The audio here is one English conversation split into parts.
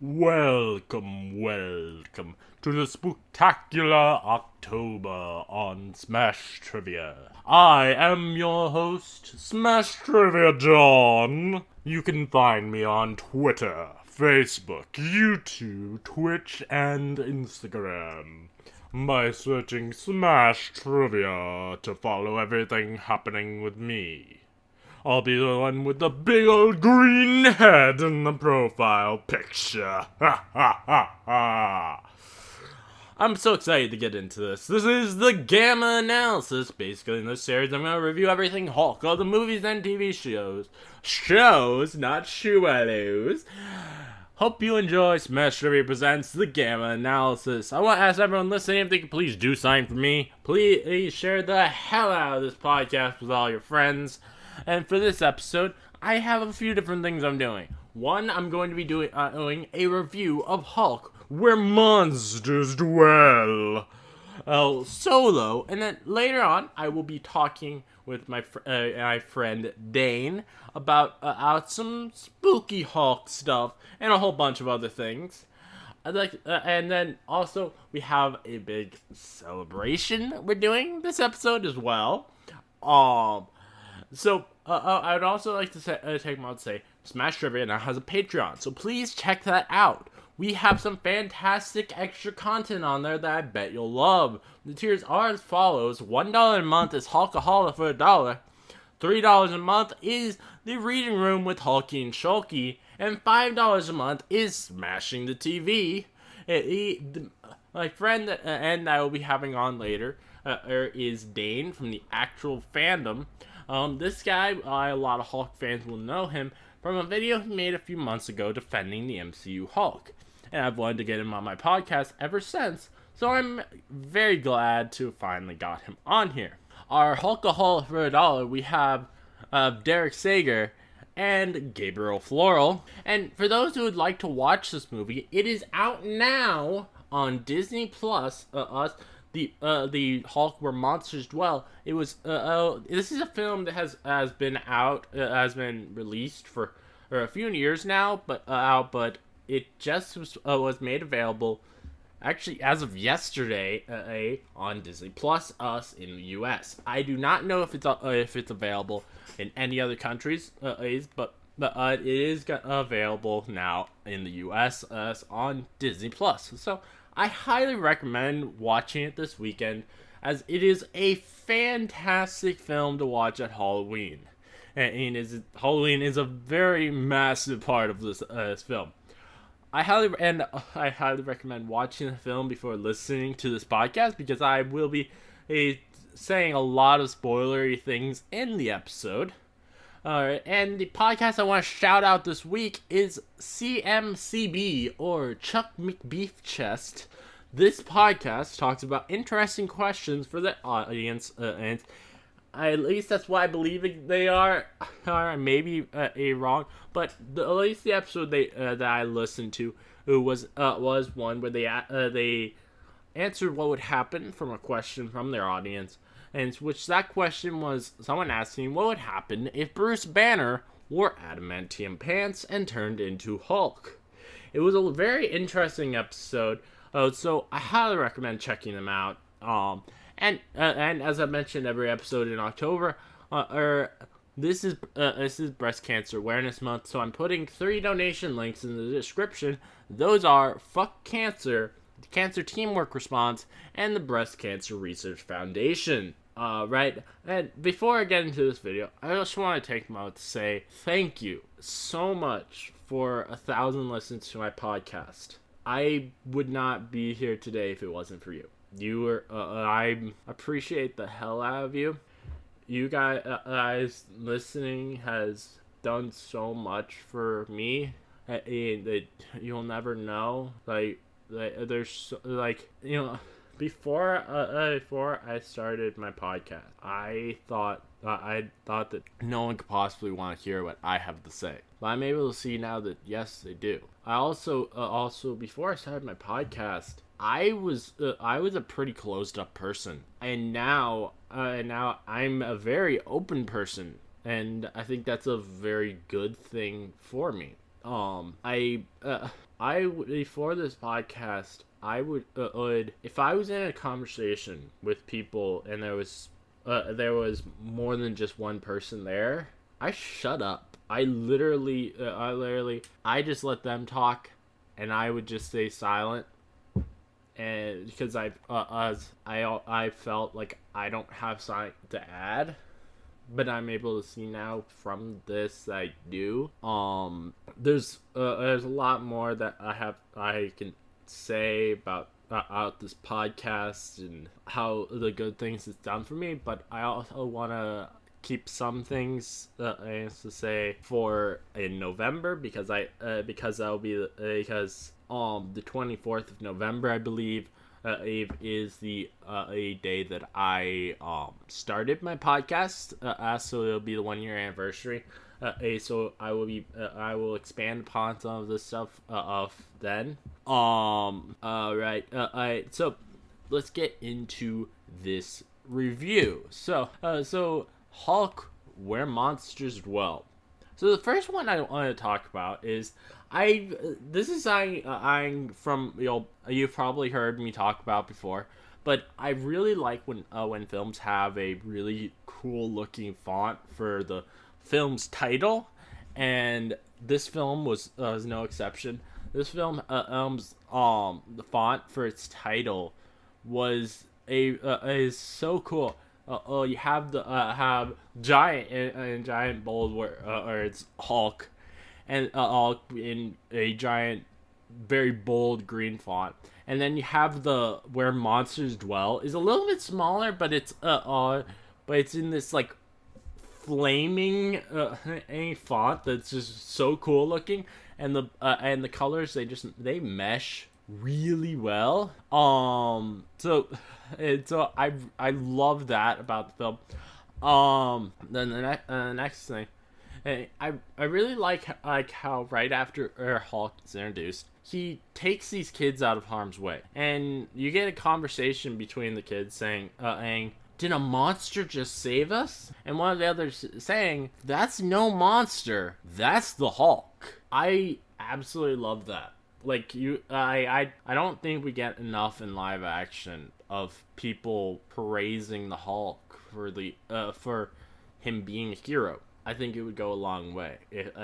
Welcome to the spectacular October on Smash Trivia. I am your host, Smash Trivia John. You can find me on Twitter, Facebook, YouTube, Twitch, and Instagram by searching Smash Trivia to follow everything happening with me. I'll be the one with the big old green head in the profile picture. Ha ha ha ha. I'm so excited to get into this. This is the Gamma Analysis. Basically, in this series, I'm going to review everything Hulk, all the movies and TV shows. Shows, not shoelos. Hope you enjoy Smash Trivia Presents the Gamma Analysis. I want to ask everyone listening if they could please do something for me. Please share the hell out of this podcast with all your friends. And for this episode, I have a few different things I'm doing. One, I'm going to be doing a review of Hulk, Where Monsters Dwell, solo. And then later on, I will be talking with my friend Dane about some spooky Hulk stuff and a whole bunch of other things. And then also we have a big celebration we're doing this episode as well. So, I would also like to take a moment to say, Smash Trivia now has a Patreon, so please check that out. We have some fantastic extra content on there that I bet you'll love. The tiers are as follows. $1 a month is Hulka Holla for $1. $3 a month is the Reading Room with Hulkie and Shulkie. And $5 a month is Smashing the TV. My friend and I will be having on later is Dane from the Actual Fandom. This guy, a lot of Hulk fans will know him from a video he made a few months ago defending the MCU Hulk. And I've wanted to get him on my podcast ever since, so I'm very glad to finally got him on here. Our Hulka Holla for $1, we have Derek Sager and Gabriel Floral. And for those who would like to watch this movie, it is out now on Disney Plus. The Hulk Where Monsters Dwell. It was this is a film that has been released for a few years now, but it just was made available actually as of yesterday on Disney Plus us in the US. I do not know if it's available in any other countries, but it is available now in the US on Disney Plus. So I highly recommend watching it this weekend, as it is a fantastic film to watch at Halloween. And Halloween is a very massive part of this film. I highly recommend watching the film before listening to this podcast, because I will be saying a lot of spoilery things in the episode. Alright, and the podcast I want to shout out this week is CMCB, or Chuck McBeefchest. This podcast talks about interesting questions for the audience, and at least that's what I believe they are. Maybe wrong, but at least the episode that I listened to was one where they answered what would happen from a question from their audience. And which that question was someone asking what would happen if Bruce Banner wore adamantium pants and turned into Hulk. It was a very interesting episode, so I highly recommend checking them out. And as I mentioned every episode in October, this is Breast Cancer Awareness Month, so I'm putting 3 donation links in the description. Those are Fuck Cancer, the Cancer Teamwork Response, and the Breast Cancer Research Foundation. Right, and before I get into this video, I just want to take a moment to say thank you so much for 1,000 listens to my podcast. I would not be here today if it wasn't for you. You were, I appreciate the hell out of you. You guys listening has done so much for me that you'll never know. There's Before I started my podcast, I thought that no one could possibly want to hear what I have to say. But I'm able to see now that yes, they do. I also before I started my podcast, I was a pretty closed up person, and now I'm a very open person, and I think that's a very good thing for me. before this podcast, I would if I was in a conversation with people and there was more than just one person there, I shut up. I just let them talk, and I would just stay silent, and because I felt like I don't have something to add, but I'm able to see now from this that I do. There's a lot more that I can say about this podcast and how the good things it's done for me, but I also want to keep some things to say for in November, because that'll be because the 24th of November, I believe, is the a day that I started my podcast, so it'll be the 1 year anniversary. So I will expand upon some of this stuff of then. Right. So let's get into this review. So Hulk, Where Monsters Dwell. So the first one I want to talk about is I'm from, you've probably heard me talk about before, but I really like when films have a really cool looking font for the film's title, and this film was no exception. This film the font for its title was is so cool. You have the have giant and giant bold where it's Hulk, and Hulk in a giant, very bold green font, and then you have the Where Monsters Dwell is a little bit smaller, but it's in this like flaming a font that's just so cool looking, and the colors, they mesh really well. So I love that about the film. Then the next thing, I really like how right after Hulk is introduced, he takes these kids out of harm's way, and you get a conversation between the kids saying, "Did a monster just save us?" And one of the others saying, "That's no monster, that's the Hulk." I absolutely love that. Like I don't think we get enough in live action of people praising the Hulk for him being a hero. I think it would go a long way if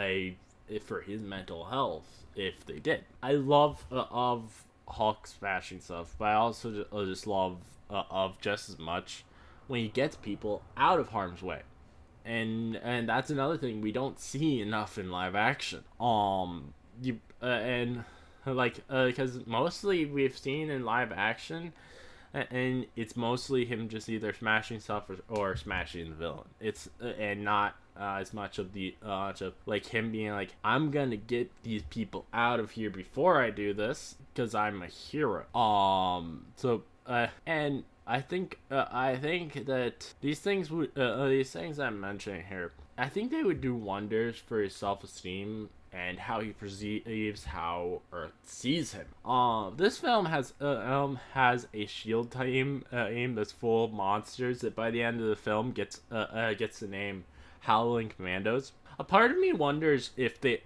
for his mental health if they did. I love of Hulk smashing stuff, but I also just love of just as much when he gets people out of harm's way, and that's another thing we don't see enough in live action. Because mostly we've seen in live action, and it's mostly him just either smashing stuff or smashing the villain. It's and not as much of like him being like, "I'm gonna get these people out of here before I do this because I'm a hero." And I think that these things I'm mentioning here, I think they would do wonders for his self-esteem and how he perceives how Earth sees him. This film has a shield team that's full of monsters that by the end of the film gets the name Howling Commandos. A part of me wonders if they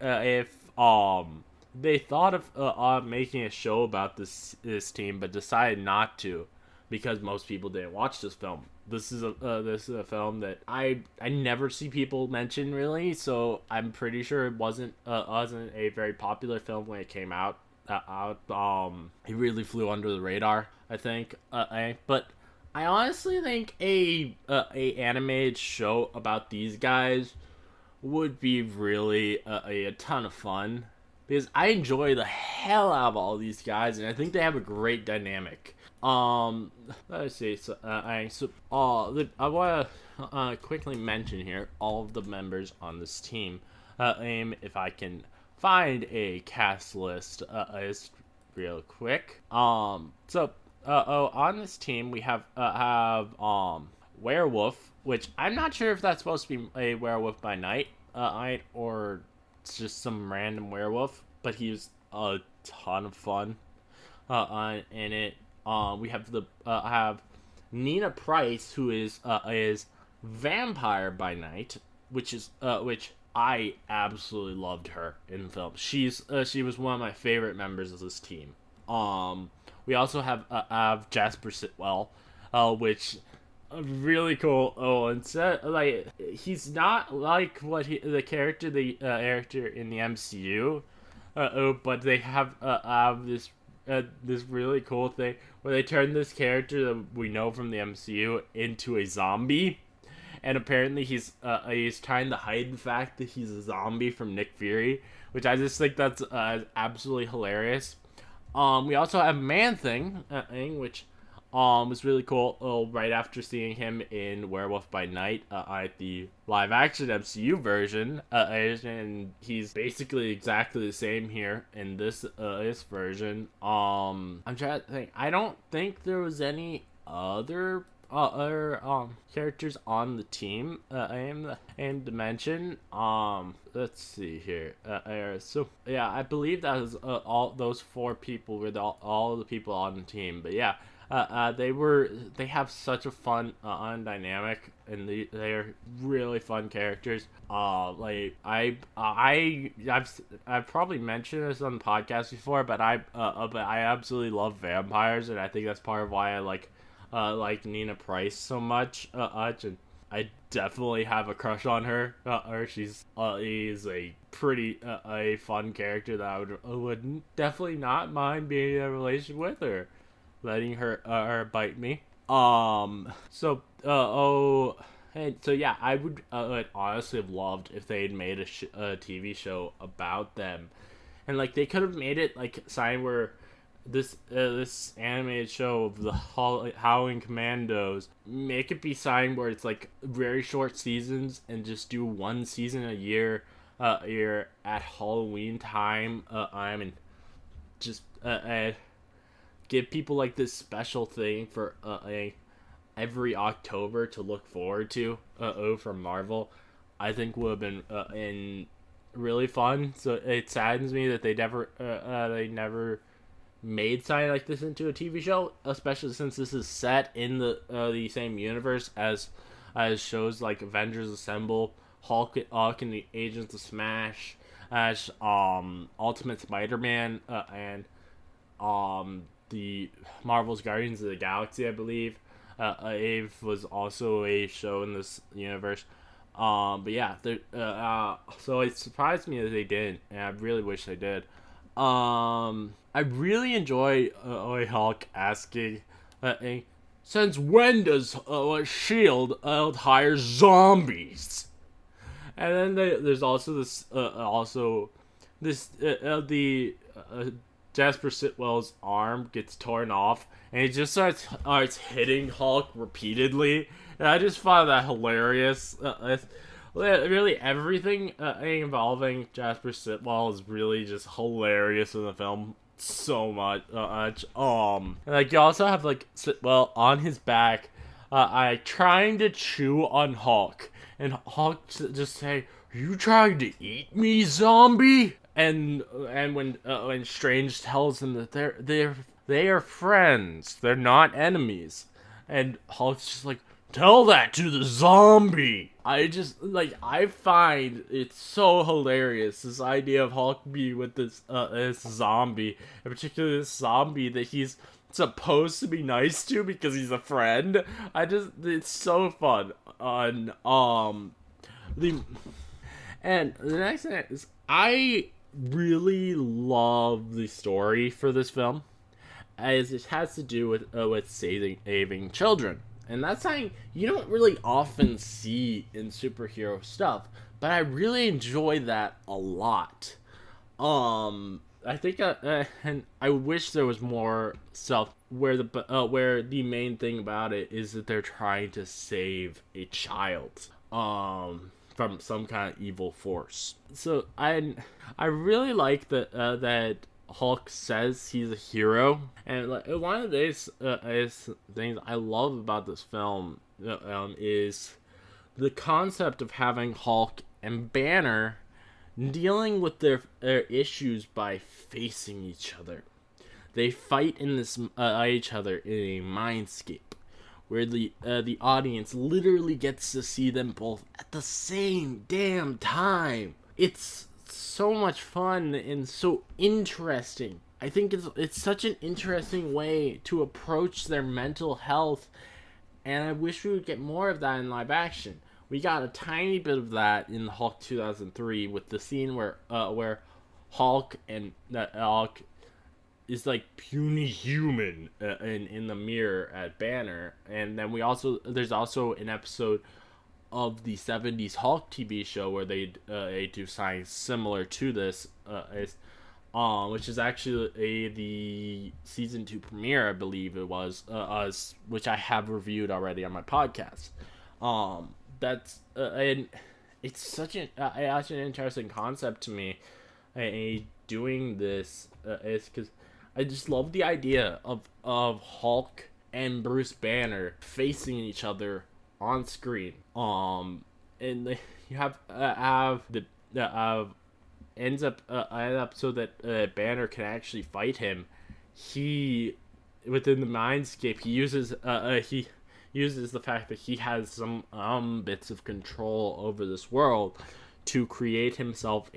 thought of making a show about this team, but decided not to, because most people didn't watch this film. This is a film that I never see people mention really, so I'm pretty sure it wasn't a very popular film when it came out. It really flew under the radar, I think. But I honestly think a animated show about these guys would be really a ton of fun, because I enjoy the hell out of all these guys, and I think they have a great dynamic. Let's see. I want to quickly mention here all of the members on this team. If I can find a cast list, is real quick. On this team we have Werewolf, which I'm not sure if that's supposed to be a werewolf by night, or it's just some random werewolf, but he's a ton of fun in it. We have Nina Price, who is vampire by night, which I absolutely loved her in the film. She was one of my favorite members of this team. Um, we also have Jasper Sitwell, which really cool. Oh, instead like he's not like what the character in the MCU, but they have this really cool thing where they turn this character that we know from the MCU into a zombie, and apparently he's trying to hide the fact that he's a zombie from Nick Fury, which I just think that's absolutely hilarious. We also have Man Thing, which was really cool. Right after seeing him in Werewolf by Night, at the live action MCU version, and he's basically exactly the same here in this version. I'm trying to think. I don't think there was any other characters on the team I am to mention. Let's see here. So yeah, I believe that was all those four people were all the people on the team. But yeah, they have such a fun dynamic, and they're really fun characters. Like I've probably mentioned this on the podcast before, but I absolutely love vampires, and I think that's part of why I like Nina Price so much. And I definitely have a crush on her. She's is a pretty a fun character that I would definitely not mind being in a relationship with her, letting her bite me. So and so yeah, I would honestly have loved if they had made a TV show about them, and like they could have made it like sign where this animated show of the Howling Commandos, make it be signed where it's like very short seasons and just do one season a year at Halloween time. I mean, just give people like this special thing for every October to look forward to. From Marvel, I think would have been really fun. So it saddens me that they never made something like this into a TV show, especially since this is set in the same universe as shows like Avengers Assemble, Hulk and the Agents of Smash, as Ultimate Spider-Man, and the Marvel's Guardians of the Galaxy, I believe. Ave was also a show in this universe. But yeah, so it surprised me that they didn't, and I really wish they did. I really enjoy Hulk asking, since when does Shield hire zombies? And then there's also the Jasper Sitwell's arm gets torn off, and he just starts hitting Hulk repeatedly. And I just find that hilarious. Really, everything involving Jasper Sitwell is really just hilarious in the film. So much. Like you also have like Sitwell on his back, trying to chew on Hulk, and Hulk just say, "Are you trying to eat me, zombie?" And when Strange tells him that they are friends, they're not enemies, and Hulk's just like, "Tell that to the zombie." I find it so hilarious, this idea of Hulk being with this zombie, and particularly this zombie that he's supposed to be nice to because he's a friend. It's so fun. And the next thing is, I really love the story for this film, as it has to do with saving children. And that's something you don't really often see in superhero stuff, but I really enjoy that a lot. I think, and I wish there was more stuff where the main thing about it is that they're trying to save a child, from some kind of evil force. So I really like that Hulk says he's a hero, and like one of these things I love about this film is the concept of having Hulk and Banner dealing with their issues by facing each other. They fight in each other in a mindscape, where the audience literally gets to see them both at the same damn time. It's so much fun and so interesting. I think it's such an interesting way to approach their mental health, and I wish we would get more of that in live action. We got a tiny bit of that in Hulk 2003 with the scene where Hulk is like puny human in the mirror at Banner, and then there's also an episode of the 70s Hulk TV show where they do something similar to this, which is actually the season 2 premiere, I believe it was, which I have reviewed already on my podcast. That's and it's such an interesting concept to me. Doing this is because I just love the idea of Hulk and Bruce Banner facing each other on screen. And you have ends up so that Banner can actually fight him. He, within the mindscape, he uses the fact that he has some bits of control over this world to create himself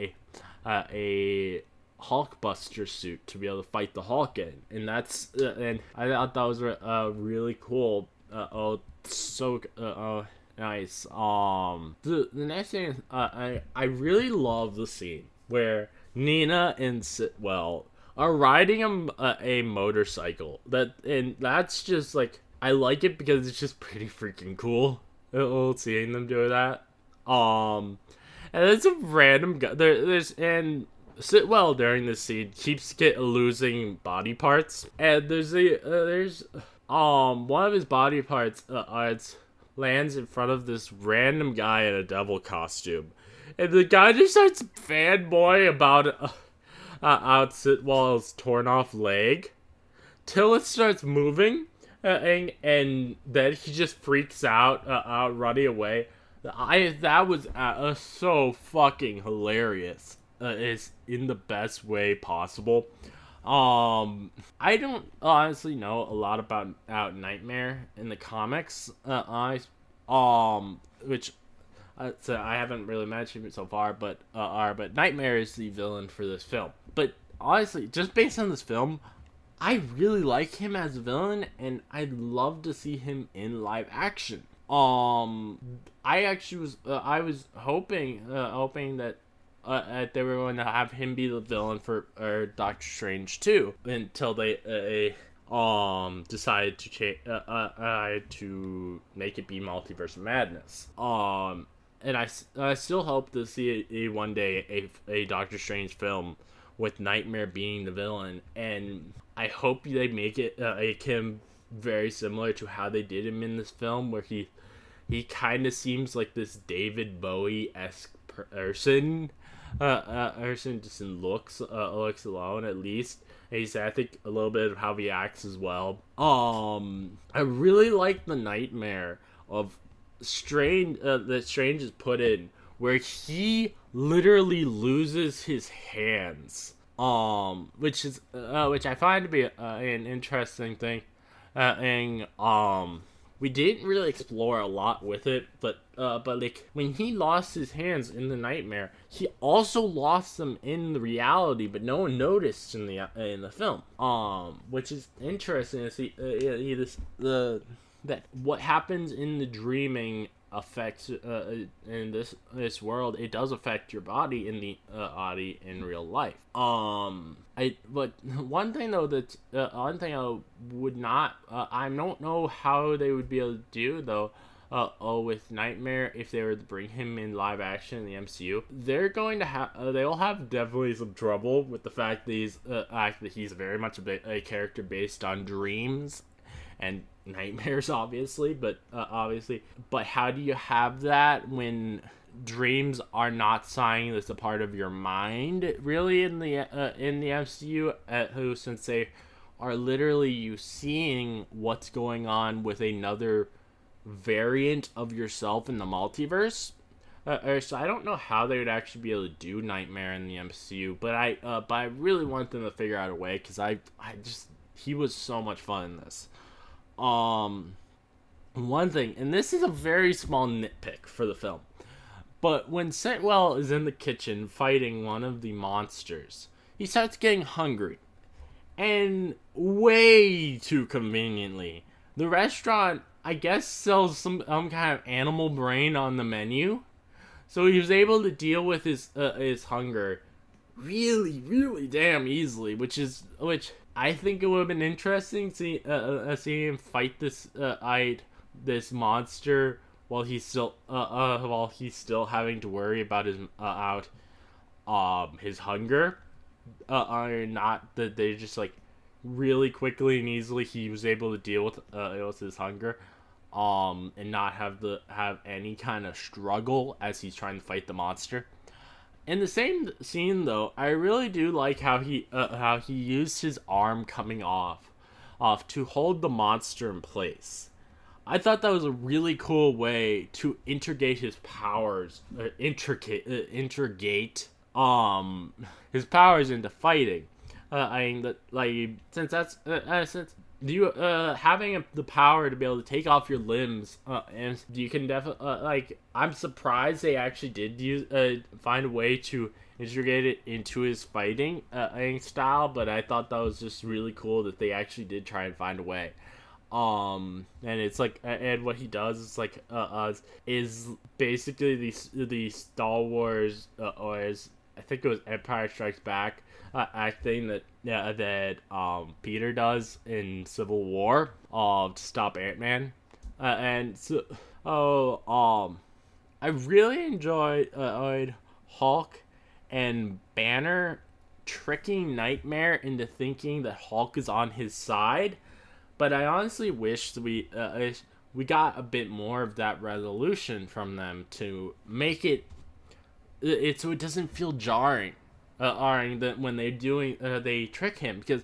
a Hulkbuster suit to be able to fight the Hulk in, and that's and I thought that was really cool. Nice. The next thing is, I really love the scene where Nina and Sitwell are riding a motorcycle. That's just like, I like it because it's just pretty freaking cool. Seeing them do that. And it's a random guy. And Sitwell during this scene keeps losing body parts, and there's one of his body parts lands in front of this random guy in a devil costume, and the guy just starts fanboy about out Sitwell's torn off leg till it starts moving, and then he just freaks out running away. That was so fucking hilarious. Is in the best way possible. I don't honestly know a lot about Nightmare in the comics. Which so I haven't really mentioned it so far, but Nightmare is the villain for this film. But honestly, just based on this film, I really like him as a villain, and I'd love to see him in live action. I actually was hoping that they were going to have him be the villain for Doctor Strange 2 until they decided to make it be Multiverse of Madness. And I still hope to see one day a Doctor Strange film with Nightmare being the villain, and I hope they make it him very similar to how they did him in this film, where he kind of seems like this David Bowie-esque person. Just in looks alone, at least. And I think a little bit of how he acts as well. I really like the Nightmare of Strange that Strange is put in, where he literally loses his hands. Which I find to be an interesting thing. We didn't really explore a lot with it, but like when he lost his hands in the Nightmare, he also lost them in the reality, but no one noticed in the film. Which is interesting to see that what happens in the dreaming affects in this world. It does affect your body in the body in real life. But one thing I would not I don't know how they would be able to do though with Nightmare if they were to bring him in live action in the MCU. They're going to have they'll have definitely some trouble with the fact that he's very much a character based on dreams and nightmares, obviously, but how do you have that when dreams are not something that's a part of your mind, really, in the MCU, since they are literally you seeing what's going on with another variant of yourself in the multiverse. So I don't know how they would actually be able to do Nightmare in the MCU, but I really want them to figure out a way, because he was so much fun in this. one thing, and this is a very small nitpick for the film, but when Sitwell is in the kitchen fighting one of the monsters, he starts getting hungry. And way too conveniently, the restaurant, I guess, sells some kind of animal brain on the menu. So he was able to deal with his hunger really damn easily, which I think it would have been interesting seeing him fight this monster while he's still having to worry about his hunger. Are not that they just like really quickly and easily he was able to deal with his hunger, and not have any kind of struggle as he's trying to fight the monster. In the same scene, though, I really do like how he used his arm coming off to hold the monster in place. I thought that was a really cool way to integrate his powers, integrate his powers into fighting. I mean that, like, since you having the power to be able to take off your limbs, and you can definitely like, I'm surprised they actually did find a way to integrate it into his fighting style, but I thought that was just really cool that they actually did try and find a way. And it's like, and what he does is basically the Star Wars, or is, I think it was Empire Strikes Back, acting that Peter does in Civil War, to stop Ant-Man, and so I really enjoyed Hulk and Banner tricking Nightmare into thinking that Hulk is on his side. But I honestly wish we got a bit more of that resolution from them to make it so it doesn't feel jarring that when they trick him, because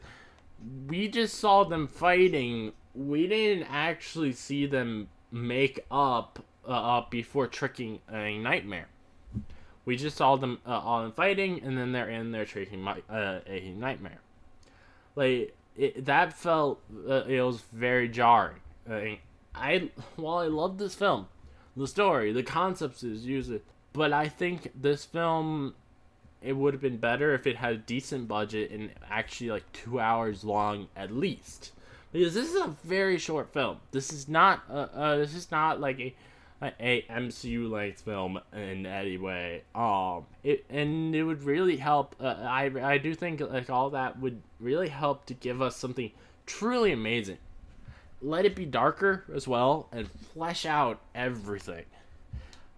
we just saw them fighting. We didn't actually see them make up before tricking a Nightmare. We just saw them all fighting, and then they're in there tricking a Nightmare. Like, that felt it was very jarring. While I love this film, the story, the concepts is used, but I think this film, it would have been better if it had a decent budget and actually like 2 hours long at least, because this is a very short film. This is not like a MCU length film in any way. It would really help. I do think like all that would really help to give us something truly amazing. Let it be darker as well and flesh out everything.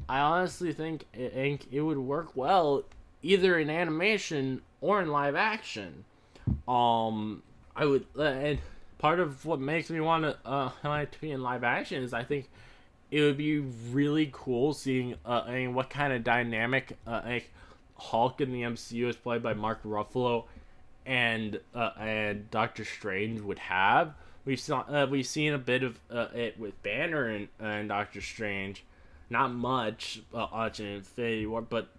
I honestly think it would work well either in animation or in live action. I would, and part of what makes me want to be in live action is I think it would be really cool seeing what kind of dynamic Hulk in the MCU is played by Mark Ruffalo and Doctor Strange would have. We've seen a bit of it with Banner and Doctor Strange, not much in Infinity War, but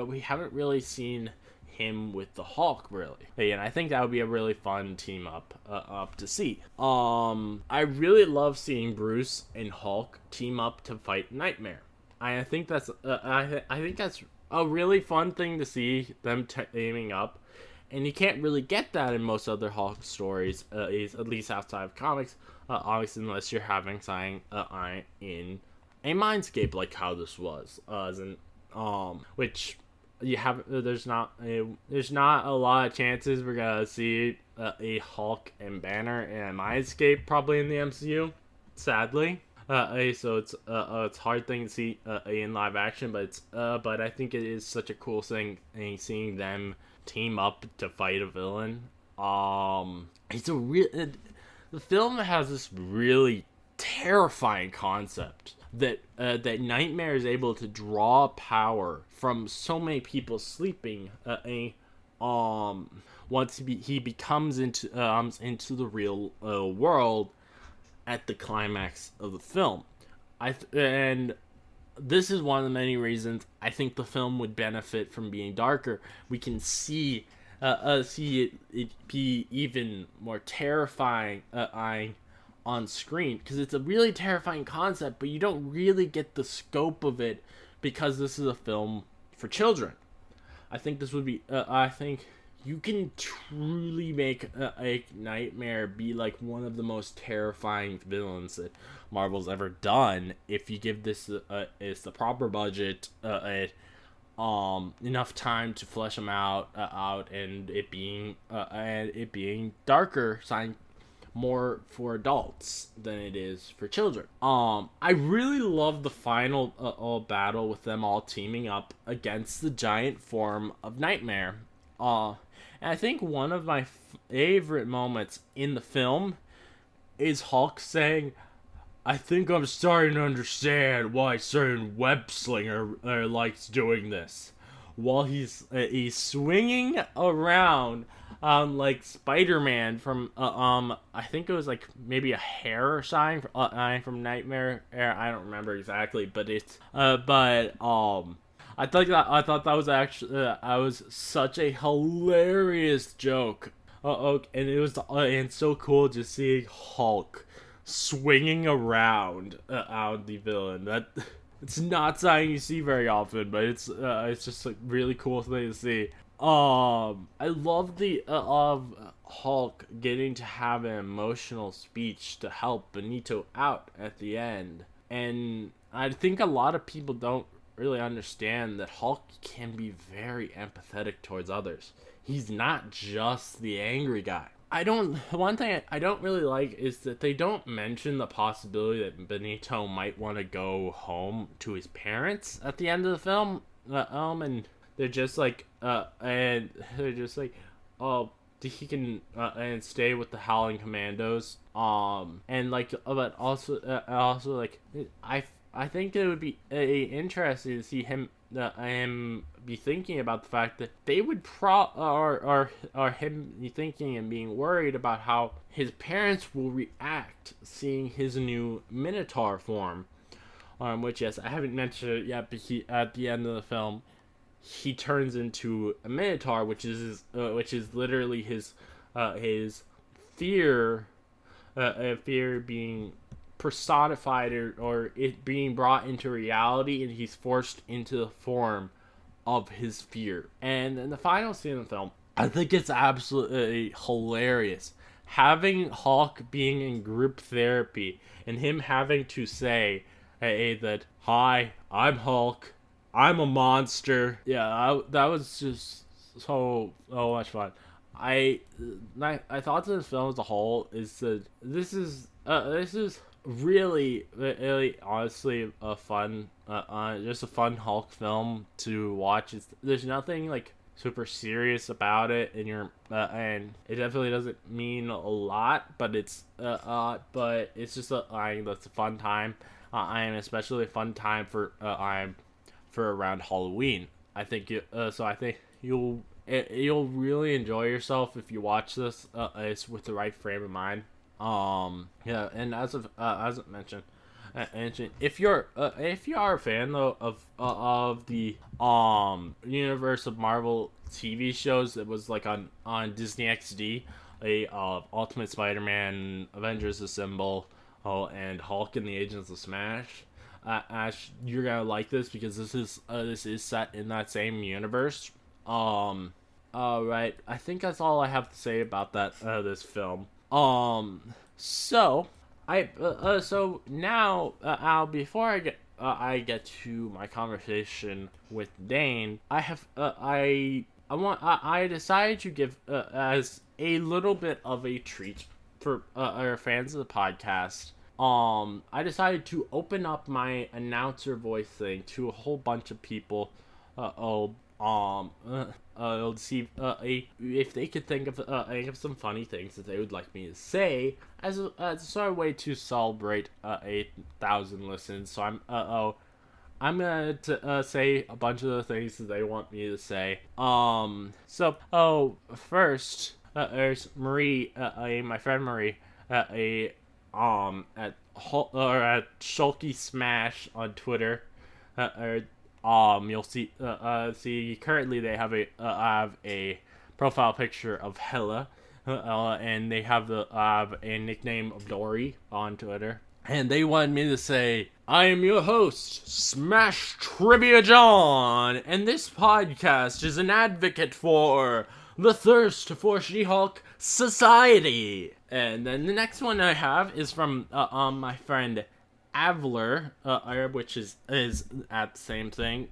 we haven't really seen him with the Hulk really, and I think that would be a really fun team up to see. I really love seeing Bruce and Hulk team up to fight Nightmare. I think that's a really fun thing to see them teaming up, and you can't really get that in most other Hulk stories, at least outside of comics, obviously, unless you're having something in a mindscape like how this was, which you have. There's not a lot of chances we're gonna see a Hulk and Banner in a mindscape probably in the MCU, sadly. So it's a hard thing to see in live action, but I think it is such a cool thing seeing them team up to fight a villain. The film has this really terrifying concept that Nightmare is able to draw power from so many people sleeping. Once he becomes into the real world at the climax of the film, and this is one of the many reasons I think the film would benefit from being darker. We can see it be even more terrifying on screen, because it's a really terrifying concept, but you don't really get the scope of it because this is a film for children. I think this would be I think you can truly make a Nightmare be like one of the most terrifying villains that Marvel's ever done if you give this is the proper budget, enough time to flesh him out, and it being darker, more for adults than it is for children. I really love the final battle with them all teaming up against the giant form of Nightmare. And I think one of my favorite moments in the film is Hulk saying, "I think I'm starting to understand why certain web slinger likes doing this," while he's swinging around like Spider-Man from I think it was like maybe a hair sign from Nightmare. I don't remember exactly, but it's I thought that was actually was such a hilarious joke. And it was and so cool just seeing Hulk swinging around out the villain. That it's not something you see very often, but it's just like really cool thing to see. I love the of Hulk getting to have an emotional speech to help Benito out at the end, and I think a lot of people don't really understand that Hulk can be very empathetic towards others. He's not just the angry guy. One thing I don't really like is that they don't mention the possibility that Benito might want to go home to his parents at the end of the film. And they're just like, oh, he can and stay with the Howling Commandos. And like, but also like, I think it would be interesting to see him be thinking about the fact that they would or him be thinking and being worried about how his parents will react seeing his new Minotaur form. Which, yes, I haven't mentioned it yet, but at the end of the film, he turns into a Minotaur, which is literally his fear being personified or it being brought into reality, and he's forced into the form of his fear. And in the final scene of the film, I think it's absolutely hilarious. Having Hulk being in group therapy and him having to say that, "Hi, I'm Hulk. I'm a monster." Yeah, that was just so much fun. I thought this film as a whole is that this is really honestly a fun just a fun Hulk film to watch. There's nothing like super serious about it, and it definitely doesn't mean a lot, but it's just that's a fun time, and especially a fun time for around Halloween. I think you'll really enjoy yourself if you watch this it's with the right frame of mind. Yeah, and as I mentioned, if you are a fan though of the universe of Marvel TV shows that was like on Disney XD, Ultimate Spider-Man, Avengers Assemble, and Hulk and the Agents of Smash, Ash, you're gonna like this because this is set in that same universe. Alright, I think that's all I have to say about this film. So now, before I get to my conversation with Dane, I decided to give as a little bit of a treat for our fans of the podcast. I decided to open up my announcer voice thing to a whole bunch of people. See if they could think of some funny things that they would like me to say as a sort of way to celebrate 8,000 listens. So I'm gonna say a bunch of the things that they want me to say. First, there's Marie, my friend Marie, at Shulkie Smash on Twitter. You'll see currently they have a profile picture of Hela, and they have a nickname of Dory on Twitter. And they wanted me to say, I am your host, Smash Trivia John, and this podcast is an advocate for the thirst for She-Hulk society. And then the next one I have is from my friend Avler, which is at the same thing,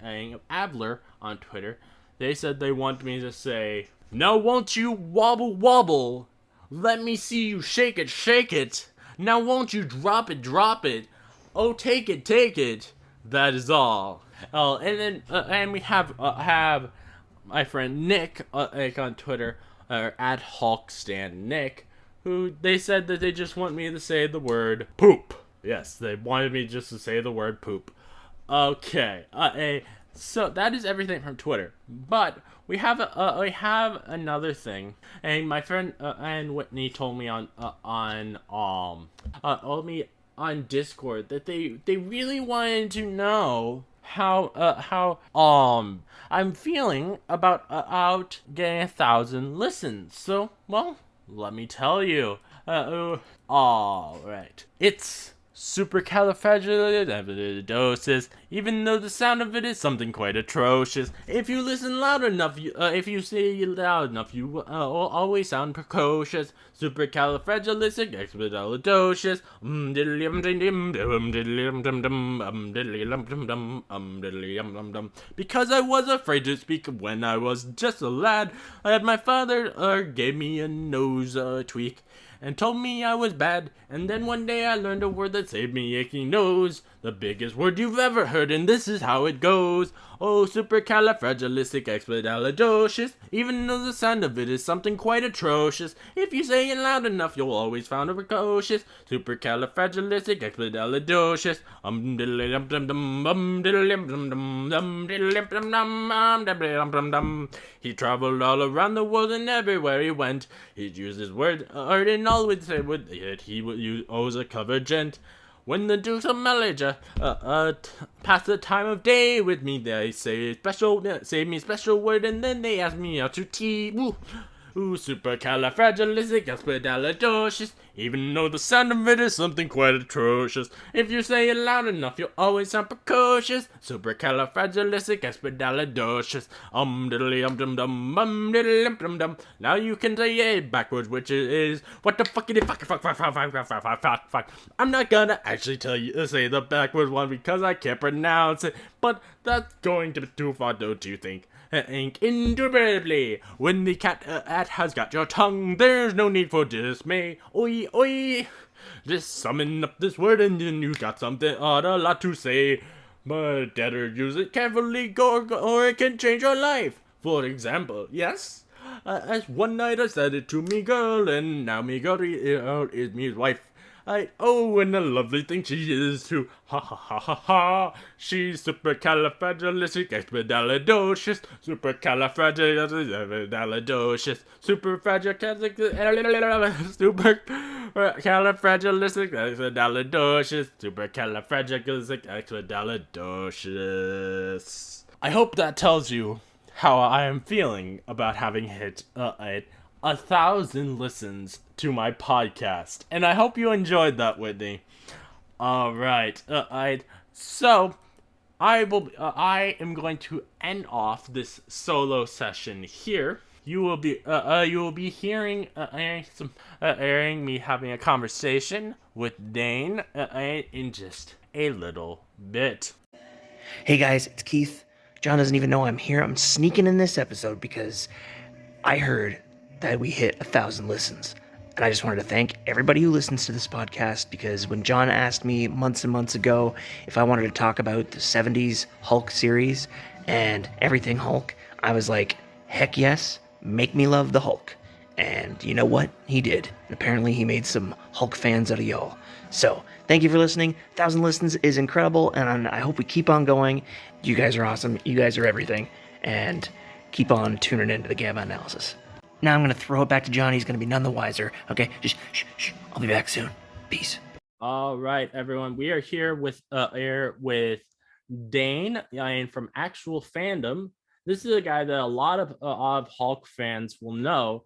Avler on Twitter. They said they want me to say, now won't you wobble wobble? Let me see you shake it, shake it. Now won't you drop it, drop it? Oh, take it, take it. That is all. Oh, and then and we have my friend Nick on Twitter, at HulkStanNick, who they said that they just want me to say the word poop. Yes, they wanted me just to say the word poop. Okay. So that is everything from Twitter, but we have another thing, and my friend and Whitney told me on Discord that they really wanted to know how I'm feeling about getting 1,000 listens. So, well, let me tell you. All right, it's supercalifragilisticexpialidocious, even though the sound of it is something quite atrocious. If you listen loud enough, if you say it loud enough, you will always sound precocious. Supercalifragilisticexpialidocious. Because I was afraid to speak when I was just a lad, my father gave me a nose tweak and told me I was bad, and then one day I learned a word that saved me aching nose. The biggest word you've ever heard, and this is how it goes. Oh, supercalifragilisticexpialidocious, even though the sound of it is something quite atrocious. If you say it loud enough, you'll always find it precocious. Supercalifragilisticexpialidocious. He traveled all around the world, and everywhere he went, he'd use his word, and always say that he would use a covered gent. When the Dukes of Malaga pass the time of day with me, they say me special word, and then they ask me out to tea. Supercalifragilisticexpialidocious, even though the sound of it is something quite atrocious. If you say it loud enough, you'll always sound precocious. Supercalifragilisticexpialidocious. Diddly-dum-dum-dum, now you can say it backwards, which is what the fuckity fuck. I'm not gonna actually tell you to say the backwards one because I can't pronounce it, but that's going to be too far, don't you think? Indubitably, when the cat has got your tongue, there's no need for dismay. Oi, oi! Just summon up this word and then you got something a lot to say. But better use it carefully, or it can change your life. For example, yes? As one night I said it to me girl, and now me girl is me's wife. And a lovely thing she is too. Ha ha ha ha ha. She's supercalifragilisticexpialidocious. Supercalifragilisticexpialidocious. Supercalifragilisticexpialidocious. Supercalifragilisticexpialidocious. I hope that tells you how I am feeling about having hit 1,000 listens to my podcast, and I hope you enjoyed that, Whitney. All right, so I am going to end off this solo session here. You will be hearing me having a conversation with Dane in just a little bit. Hey guys, it's Keith. John doesn't even know I'm here. I'm sneaking in this episode because I heard that we hit 1,000 listens. And I just wanted to thank everybody who listens to this podcast, because when John asked me months and months ago if I wanted to talk about the 70s Hulk series and everything Hulk, I was like, heck yes, make me love the Hulk. And you know what? He did. Apparently he made some Hulk fans out of y'all. So, thank you for listening. 1,000 listens is incredible, and I hope we keep on going. You guys are awesome. You guys are everything. And keep on tuning into the Gamma Analysis. Now I'm going to throw it back to John. He's going to be none the wiser. Okay, just shh. I'll be back soon. Peace. All right, everyone. We are here with Dane from Actual Fandom. This is a guy that a lot of Hulk fans will know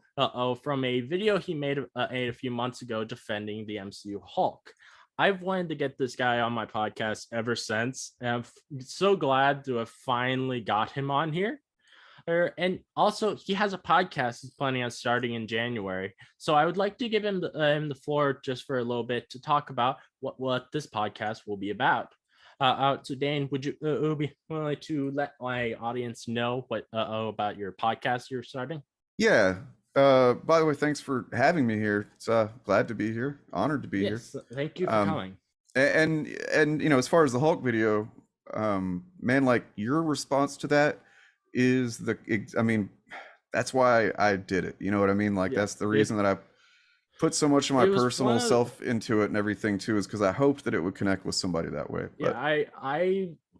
from a video he made a few months ago defending the MCU Hulk. I've wanted to get this guy on my podcast ever since, and I'm so glad to have finally got him on here. And also, he has a podcast he's planning on starting in January. So I would like to give him the floor just for a little bit to talk about what this podcast will be about. So Dane, would you be willing to let my audience know what about your podcast you're starting? Yeah. By the way, thanks for having me here. It's glad to be here. Honored to be here. Yes, thank you for Um, coming. and as far as the Hulk video, man, like your response to that is I mean, that's why I did it. You know what I mean? Like Yeah, that's the reason that I put so much of my it was personal one of self into it and everything too, is because I hoped that it would connect with somebody that way. yeah. But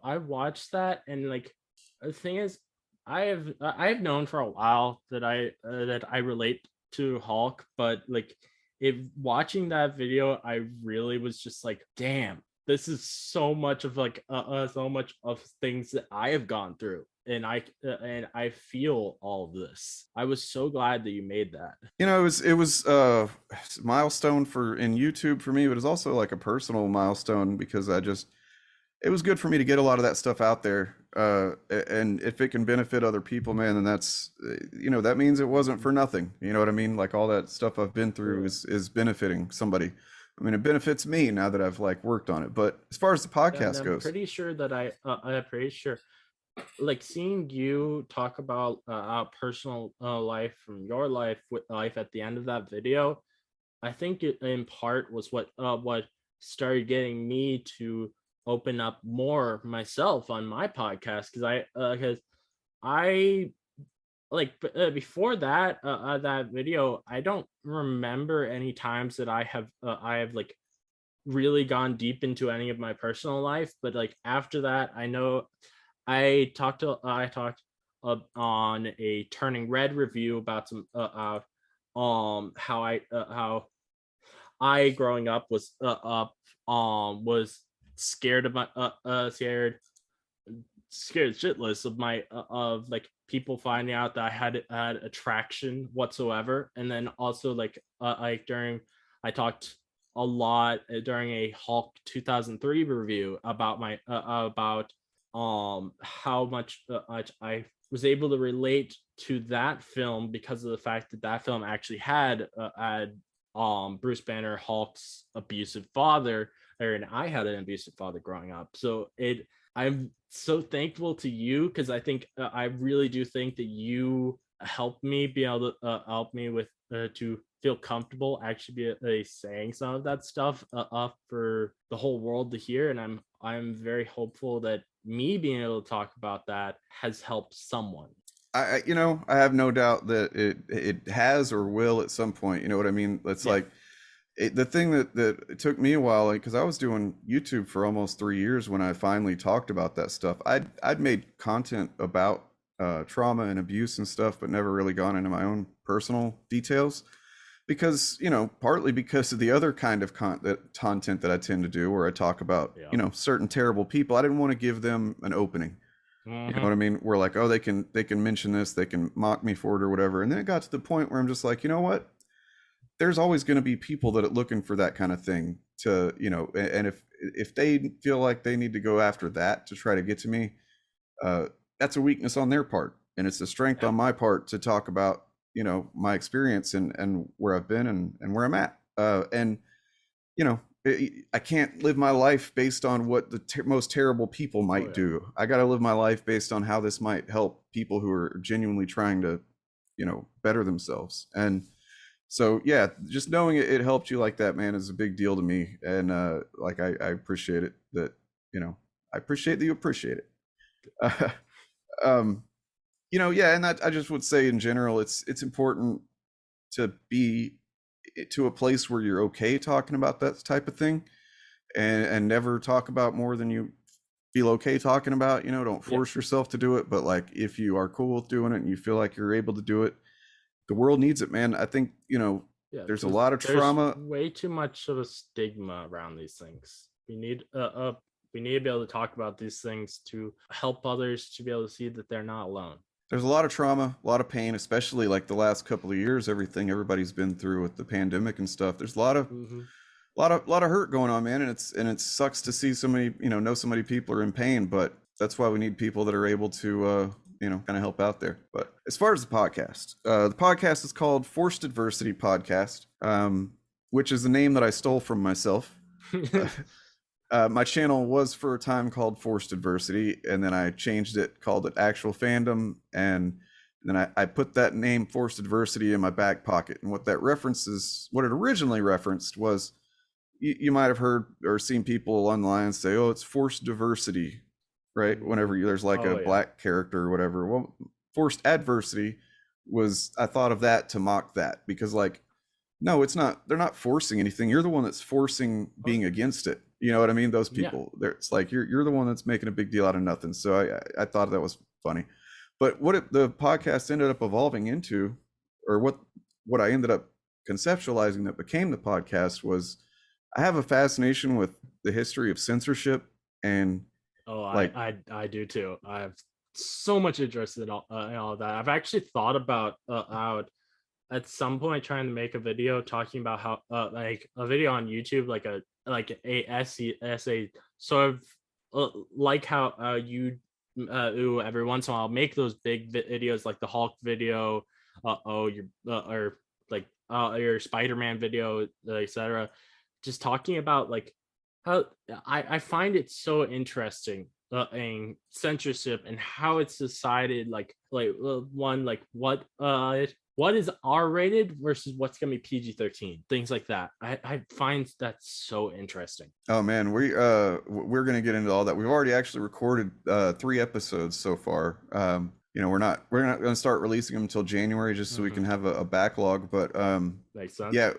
I watched that, and like the thing is, I've known for a while that I relate to Hulk, but like if watching that video, I really was just like, damn, this is so much of like so much of things that I have gone through, and I feel all of this. I was so glad that you made that. it was a milestone for in YouTube for me, but it's also like a personal milestone because it was good for me to get a lot of that stuff out there. And if it can benefit other people, man, then that's, that means it wasn't for nothing. You know what I mean? Like all that stuff I've been through is benefiting somebody. I mean, it benefits me now that I've like worked on it. But as far as the And podcast I'm goes, pretty sure that I'm pretty sure like seeing you talk about personal life from your life with life at the end of that video. I think it in part was what started getting me to open up more myself on my podcast, because I like before that video, I don't remember any times that I have like really gone deep into any of my personal life. But like after that, I know I talked on a Turning Red review about some how I growing up was scared of my scared shitless of my of like people finding out that I had attraction whatsoever. And then also like during I talked a lot during a Hulk 2003 review about my about how much I was able to relate to that film because of the fact that that film actually had Bruce Banner, Hulk's abusive father, and I had an abusive father growing up. So I'm so thankful to you because I think I really do think that you helped me be able to help me with to feel comfortable actually be saying some of that stuff up for the whole world to hear. And I'm very hopeful that me being able to talk about that has helped someone. I have no doubt that it has or will at some point. You know what I mean? It's Yeah. like the thing that it took me a while, because I was doing YouTube for almost 3 years when I finally talked about that stuff. I'd made content about trauma and abuse and stuff, but never really gone into my own personal details because partly because of the other kind of content that I tend to do, where I talk about Yeah. certain terrible people. I didn't want to give them an opening. You know what I mean? We're like, oh, they can mention this, they can mock me for it or whatever. And then it got to the point where I'm just like, you know what? There's always going to be people that are looking for that kind of thing to, and if they feel like they need to go after that to try to get to me, that's a weakness on their part, and it's a strength on my part to talk about, my experience and where I've been and where I'm at. And you know, I can't live my life based on what the most terrible people might do. I got to live my life based on how this might help people who are genuinely trying to, better themselves. And so, yeah, just knowing it helped you like that, man, is a big deal to me. And like, I appreciate it that, I appreciate that you appreciate it. um, yeah. And I just would say in general, it's important to be to a place where you're okay talking about that type of thing, and never talk about more than you feel okay talking about. Don't force yourself to do it, but like if you are cool with doing it and you feel like you're able to do it, the world needs it, man. I think there's a lot of trauma. Way too much of a stigma around these things. We need to be able to talk about these things to help others to be able to see that they're not alone. There's a lot of trauma, a lot of pain, especially like the last couple of years, everybody's been through with the pandemic and stuff. There's a lot of Mm-hmm. lot of hurt going on, man, and it sucks to see so many, know so many people are in pain, but that's why we need people that are able to kind of help out there. But as far as the podcast is called Forced Adversity Podcast, which is the name that I stole from myself. My channel was for a time called Forced Adversity, and then I changed it, called it Actual Fandom, and then I put that name Forced Adversity in my back pocket. And what it originally referenced was, you might have heard or seen people online say, "Oh, it's forced diversity," right? Whenever there's like a black character or whatever. Well, forced adversity I thought of that to mock that, because like, no, it's not. They're not forcing anything. You're the one that's forcing being against it. You know what I mean? Those people. It's like you're the one that's making a big deal out of nothing. So I thought that was funny. But the podcast ended up evolving into, or what I ended up conceptualizing that became the podcast, was I have a fascination with the history of censorship, and I do too. I have so much interest in all of that. I've actually thought about at some point trying to make a video talking about how like a video on YouTube, like a essay, sort of like how you every once in a while make those big videos like the Hulk video, or like your Spider-Man video, etc. Just talking about like how I find it so interesting in censorship and how it's decided, like what is R-rated versus what's gonna be PG-13, things like that. I find that so interesting. Oh man, we're gonna get into all that. We've already actually recorded 3 episodes so far. We're not gonna start releasing them until January, just so we can have a backlog. But makes sense. Yeah,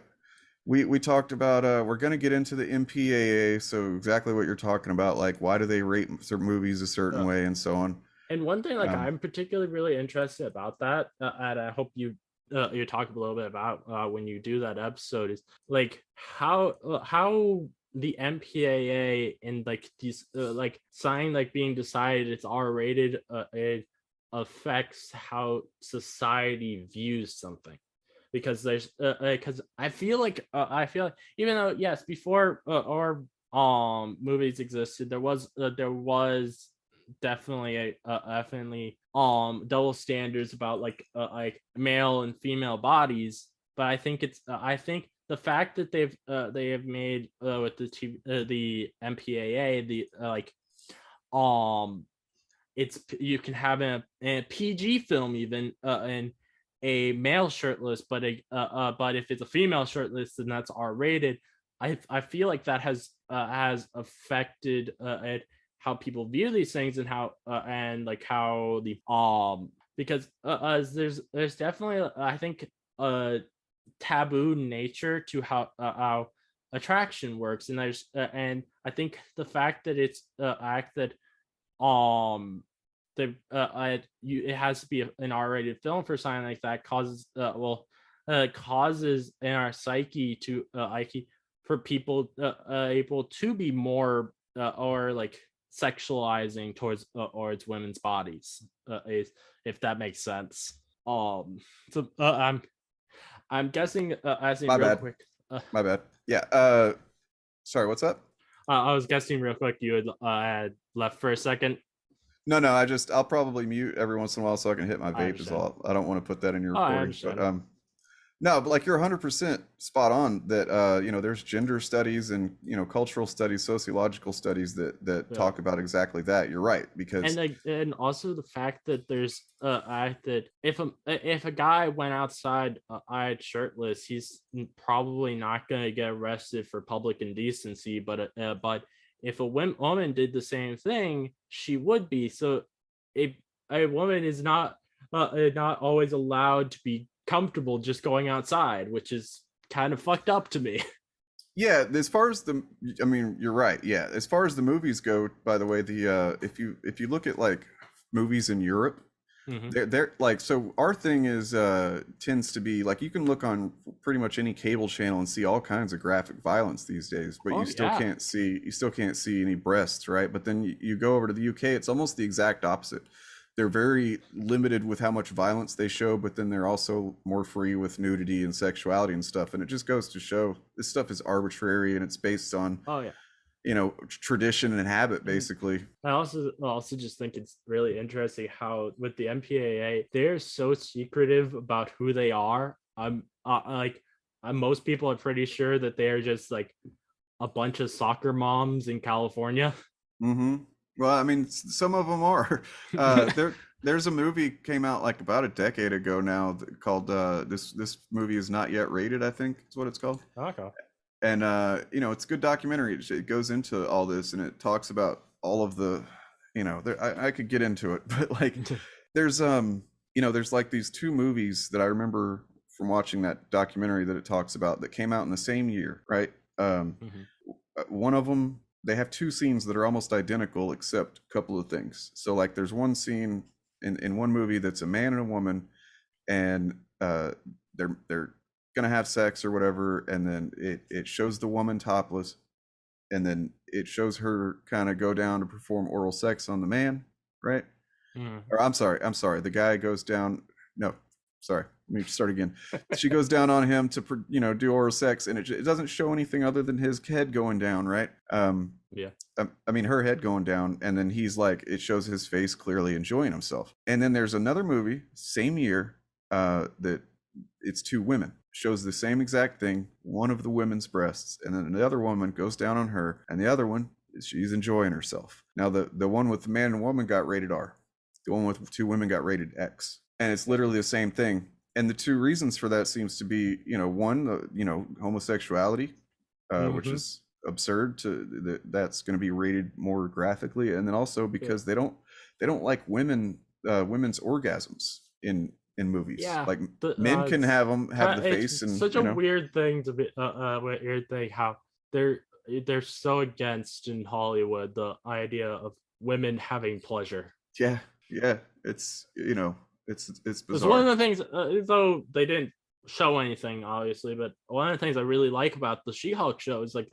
we talked about we're gonna get into the MPAA, so exactly what you're talking about, like why do they rate certain movies a certain way and so on. And one thing I'm particularly really interested about that, and I hope you talk a little bit about when you do that episode, is like how the MPAA and like these like sign like being decided it's R-rated, it affects how society views something. Because there's because I feel like even though yes, before or movies existed, there was definitely definitely double standards about like male and female bodies. But I think I think the fact that they have made with the MPAA it's you can have a PG film even and a male shirtless, but if it's a female shirtless, then that's R-rated. I feel like that has affected how people view these things, and how and like how the because there's definitely I think a taboo nature to how attraction works, and there's and I think the fact that it's acted it has to be an R-rated film for something like that causes causes in our psyche to for people able to be more or like sexualizing towards women's bodies, if that makes sense. So I'm guessing as in My real bad. quick. My bad. Yeah. Sorry, what's up? I was guessing real quick you had left for a second. No, I'll probably mute every once in a while so I can hit my vape as well. I don't want to put that in your recording. But no, but like you're 100% spot on that there's gender studies and cultural studies, sociological studies that talk about exactly that. You're right, because and also the fact that there's that if a guy went outside eyed shirtless, he's probably not going to get arrested for public indecency, but if a woman did the same thing, she would be. So a woman is not always allowed to be comfortable just going outside, which is kind of fucked up to me. Yeah, as far as you're right. Yeah, as far as the movies go, by the way, if you look at like movies in Europe, they're like, so our thing is tends to be like, you can look on pretty much any cable channel and see all kinds of graphic violence these days, but you still can't see any breasts, right? But then you go over to the UK, it's almost the exact opposite. they're very limited with how much violence they show, but then they're also more free with nudity and sexuality and stuff. And it just goes to show this stuff is arbitrary and it's based on, Oh yeah. tradition and habit, basically. I also just think it's really interesting how with the MPAA they're so secretive about who they are. Most people are pretty sure that they're just like a bunch of soccer moms in California. Mm-hmm. Well, I mean, some of them are. There's a movie came out like about a decade ago now called this movie is not yet rated, I think is what it's called. Okay. And it's a good documentary. It goes into all this and it talks about all of the, I could get into it, but like there's there's like these two movies that I remember from watching that documentary that it talks about that came out in the same year, right? One of them, they have two scenes that are almost identical except a couple of things. So like there's one scene in one movie that's a man and a woman, and they're gonna have sex or whatever, and then it shows the woman topless, and then it shows her kind of go down to perform oral sex on the man, right? Or I'm sorry, the guy goes down. No, sorry, let me start again. She goes down on him to do oral sex, and it doesn't show anything other than his head going down, right? Yeah. I mean her head going down, and then he's like, it shows his face clearly enjoying himself. And then there's another movie same year that it's two women, shows the same exact thing, one of the women's breasts, and then the other woman goes down on her, and the other one she's enjoying herself. Now the one with the man and woman got rated R, the one with two women got rated X, and it's literally the same thing. And the two reasons for that seems to be, one, homosexuality, which is absurd that's going to be rated more graphically, and then also because they don't like women's orgasms in movies. Yeah, like men can have the face, and such a weird thing to be weird thing how they're so against in Hollywood the idea of women having pleasure. Yeah, it's it's bizarre. It's one of the things, though they didn't show anything obviously, but one of the things I really like about the She-Hulk show is like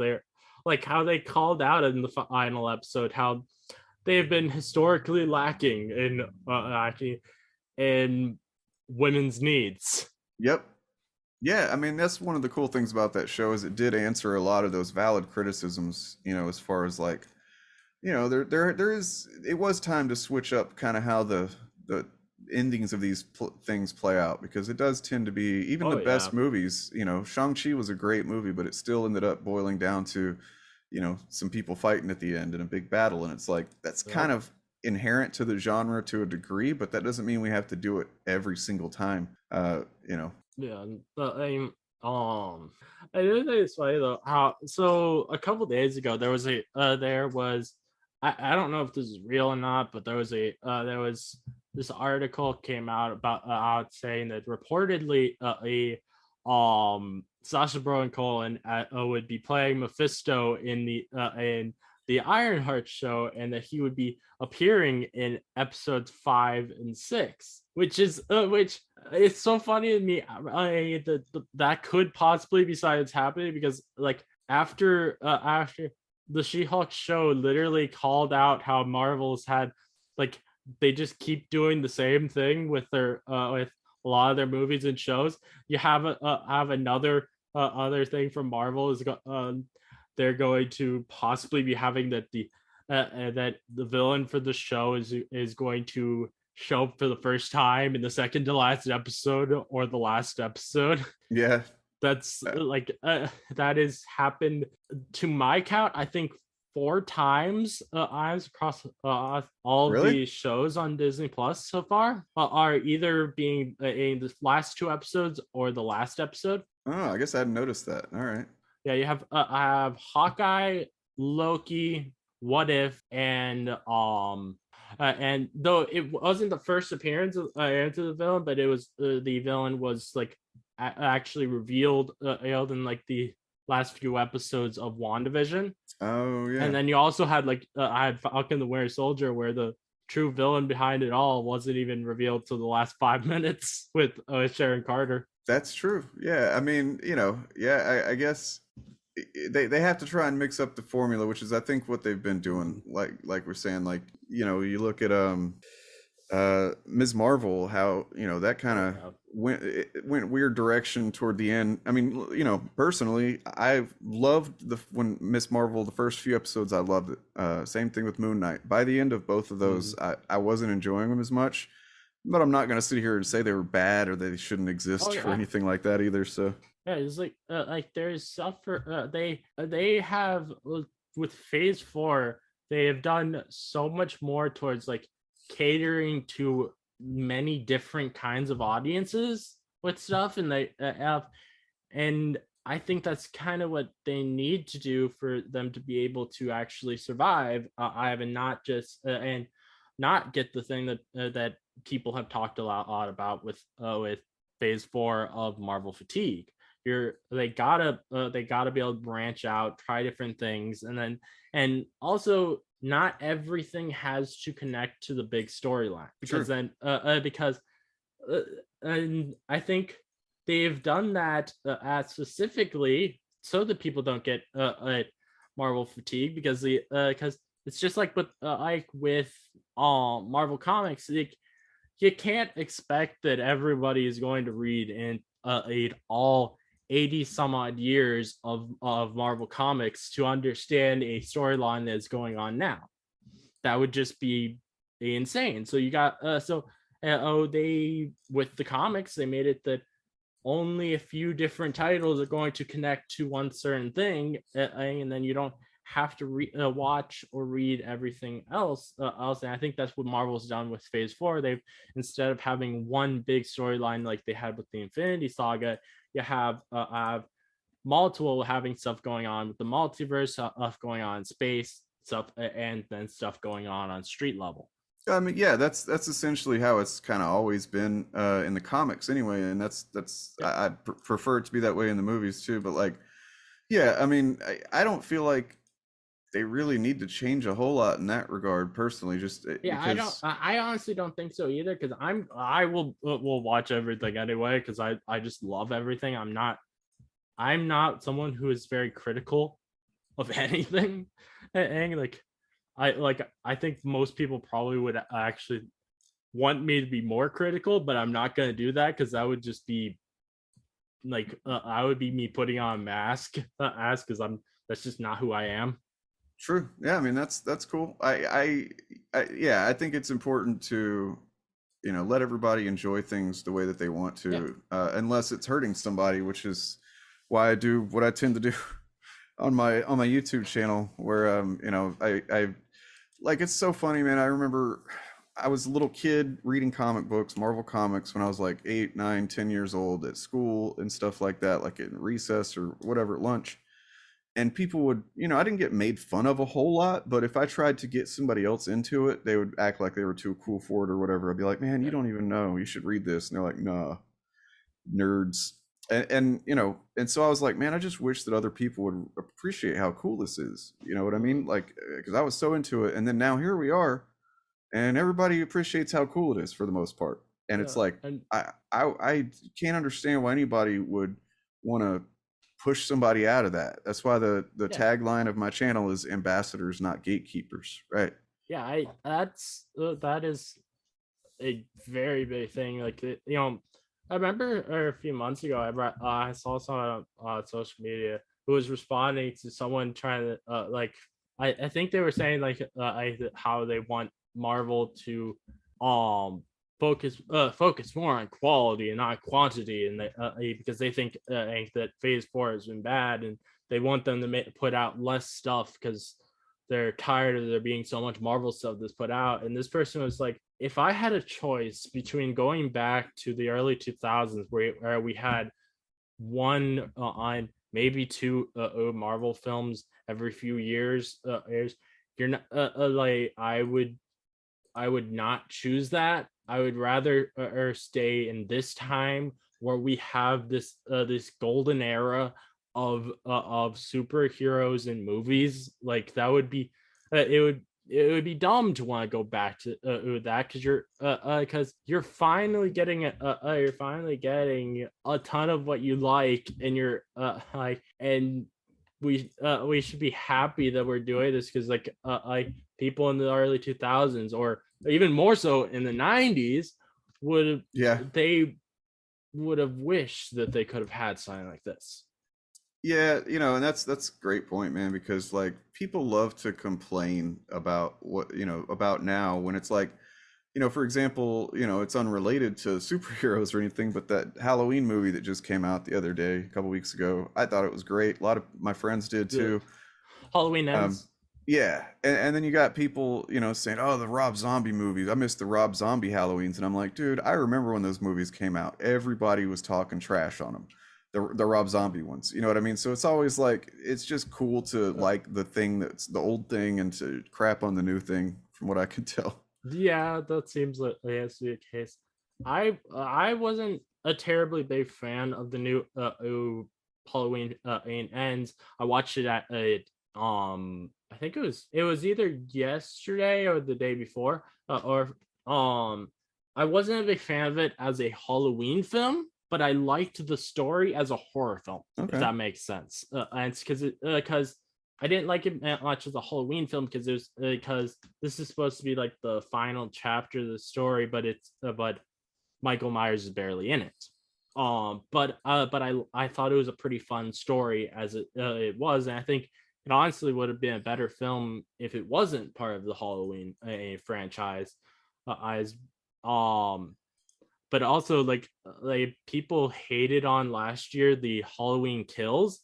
how they called out in the final episode how they have been historically lacking in women's needs. Yep. Yeah, I mean that's one of the cool things about that show is it did answer a lot of those valid criticisms, as far as like, it was time to switch up kind of how the endings of these things play out, because it does tend to be even the best movies. Shang-Chi was a great movie, but it still ended up boiling down to some people fighting at the end in a big battle, and it's like that's kind of inherent to the genre to a degree, but that doesn't mean we have to do it every single time. I think it's funny though how a couple days ago there was I don't know if this is real or not, but there was this article came out about saying that reportedly Sacha Baron Cohen would be playing Mephisto in the Ironheart show, and that he would be appearing in episodes 5 and 6, which it's so funny to me that could possibly be science happening, because like after the She-Hulk show literally called out how Marvel's had like they just keep doing the same thing with their with a lot of their movies and shows. You have another other thing from Marvel is they're going to possibly be having that the villain for the show is going to show up for the first time in the second to last episode or the last episode. Yeah. That's that has happened to my count, I think 4 times across all of these shows on Disney Plus so far are either being in the last 2 episodes or the last episode. Oh, I guess I hadn't noticed that. All right. Yeah, you have I have Hawkeye, Loki, What If, and though it wasn't the first appearance of into the villain, but it was the villain was like actually revealed in like the last few episodes of WandaVision. Oh yeah. And then you also had I had Falcon the Winter Soldier, where the true villain behind it all wasn't even revealed till the last 5 minutes with Sharon Carter. That's true. Yeah, I mean, I guess they have to try and mix up the formula, which is I think what they've been doing. Like we're saying, like you look at Ms. Marvel, how that kind of went weird direction toward the end. I mean, personally, I've loved when Miss Marvel, the first few episodes, I loved it. Same thing with Moon Knight. By the end of both of those, I wasn't enjoying them as much. But I'm not going to sit here and say they were bad or they shouldn't exist or anything like that either. So yeah, it's like there's stuff for they have with Phase 4, they have done so much more towards like catering to many different kinds of audiences with stuff, and they have, and I think that's kind of what they need to do for them to be able to actually survive. I have, and not just and not get the thing that people have talked a lot about with Phase 4 of Marvel fatigue. They gotta be able to branch out, try different things, and also not everything has to connect to the big storyline, because and I think they've done that specifically so that people don't get Marvel fatigue, because it's just like with Marvel comics, like, you can't expect that everybody is going to read in all 80 some odd years of Marvel comics to understand a storyline that's going on now. That would just be insane. So you got they, with the comics, they made it that only a few different titles are going to connect to one certain thing, and then you don't have to watch or read everything else. And I think that's what Marvel's done with Phase 4. They've, instead of having one big storyline like they had with the Infinity Saga, you have multiple, having stuff going on with the multiverse, stuff going on in space, stuff, and then stuff going on street level. I mean, yeah, that's essentially how it's kind of always been in the comics anyway, and that's I prefer it to be that way in the movies too. But like, yeah, I mean, I don't feel like they really need to change a whole lot in that regard, personally. Just because... I honestly don't think so either, because I will watch everything anyway, because I just love everything. I'm not someone who is very critical of anything, and like I think most people probably would actually want me to be more critical, but I'm not going to do that, because that would just be like I would be me putting on a mask, because that's just not who I am. True. Yeah, I mean, that's cool. Yeah, I think it's important to let everybody enjoy things the way that they want to, unless it's hurting somebody, which is why I do what I tend to do on my YouTube channel, where I like, it's so funny, man. I remember I was a little kid reading comic books, Marvel comics, when I was like 8, 9, 10 years old, at school and stuff like that, like in recess or whatever, at lunch. And people would, I didn't get made fun of a whole lot, but if I tried to get somebody else into it, they would act like they were too cool for it or whatever. I'd be like, man, you don't even know, you should read this. And they're like, nah, nerds. And so I was like, man, I just wish that other people would appreciate how cool this is. You know what I mean? Like, because I was so into it, and then now here we are, and everybody appreciates how cool it is for the most part. And it's like, I can't understand why anybody would want to push somebody out of that. That's why the tagline of my channel is ambassadors, not gatekeepers, right? Yeah, that is a very big thing. Like, I remember a few months ago, I saw someone on social media who was responding to someone trying to I think they were saying like how they want Marvel to focus more on quality and not quantity, and because they think that Phase 4 has been bad, and they want them to put out less stuff because they're tired of there being so much Marvel stuff that's put out. And this person was like, if I had a choice between going back to the early 2000s where we had one on maybe two Marvel films every few years, you're not like, I would not choose that. I would rather stay in this time where we have this golden era of superheroes in movies. Like, that would be it would be dumb to want to go back to that, because you're finally getting a ton of what you like, and you're like, and we should be happy that we're doing this, because like people in the early 2000s, or even more so in the 90s, would Yeah. they would have wished that they could have had something like this. Yeah, and that's a great point, man, because like people love to complain about what, about now, when it's like, for example, it's unrelated to superheroes or anything, but that Halloween movie that just came out the other day, a couple weeks ago, I thought it was great. A lot of my friends did too. Halloween Um, Ends. yeah, and then you got people, saying, "Oh, the Rob Zombie movies. I miss the Rob Zombie Halloweens." And I'm like, dude, I remember when those movies came out. Everybody was talking trash on them, the Rob Zombie ones. You know what I mean? So it's always like, it's just cool to like the thing that's the old thing and to crap on the new thing, from what I can tell. Yeah, that seems like it has to be the case. I wasn't a terribly big fan of the new Halloween Ends. I watched it at I think it was either yesterday or the day before, or I wasn't a big fan of it as a Halloween film, but I liked the story as a horror film, if Okay. that makes sense. And it's because I didn't like it much as a Halloween film, because there's because this is supposed to be like the final chapter of the story, but but Michael Myers is barely in it. But I thought it was a pretty fun story as it was, and I think it honestly would have been a better film if it wasn't part of the Halloween franchise. As But also like people hated on last year the Halloween Kills.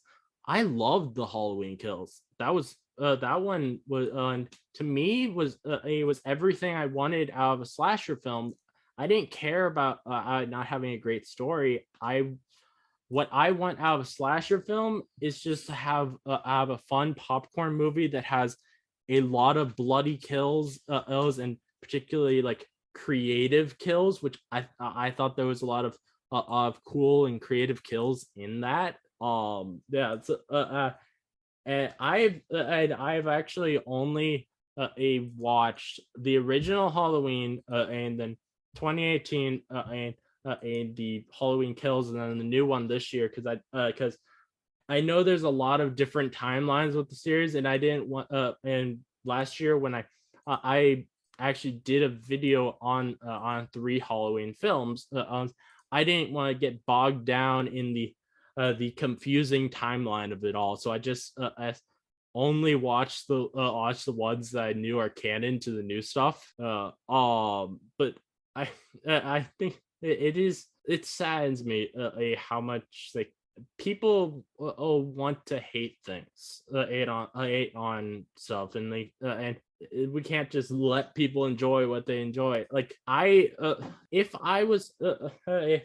I loved the Halloween Kills. That one was to me was it was everything I wanted out of a slasher film. I didn't care about not having a great story. What I want out of a slasher film is just to have a fun popcorn movie that has a lot of bloody kills, and particularly like creative kills, which I thought there was a lot of cool and creative kills in that. Yeah, it's, and I've actually only watched the original Halloween, and then 2018, and the Halloween Kills, and then the new one this year, because I know there's a lot of different timelines with the series, and I didn't want and last year when I actually did a video on 3 Halloween films, I didn't want to get bogged down in the confusing timeline of it all, so I only watched the ones that I knew are canon to the new stuff. But I think it saddens me how much like people want to hate things, hate on stuff, and and we can't just let people enjoy what they enjoy. Like if I was I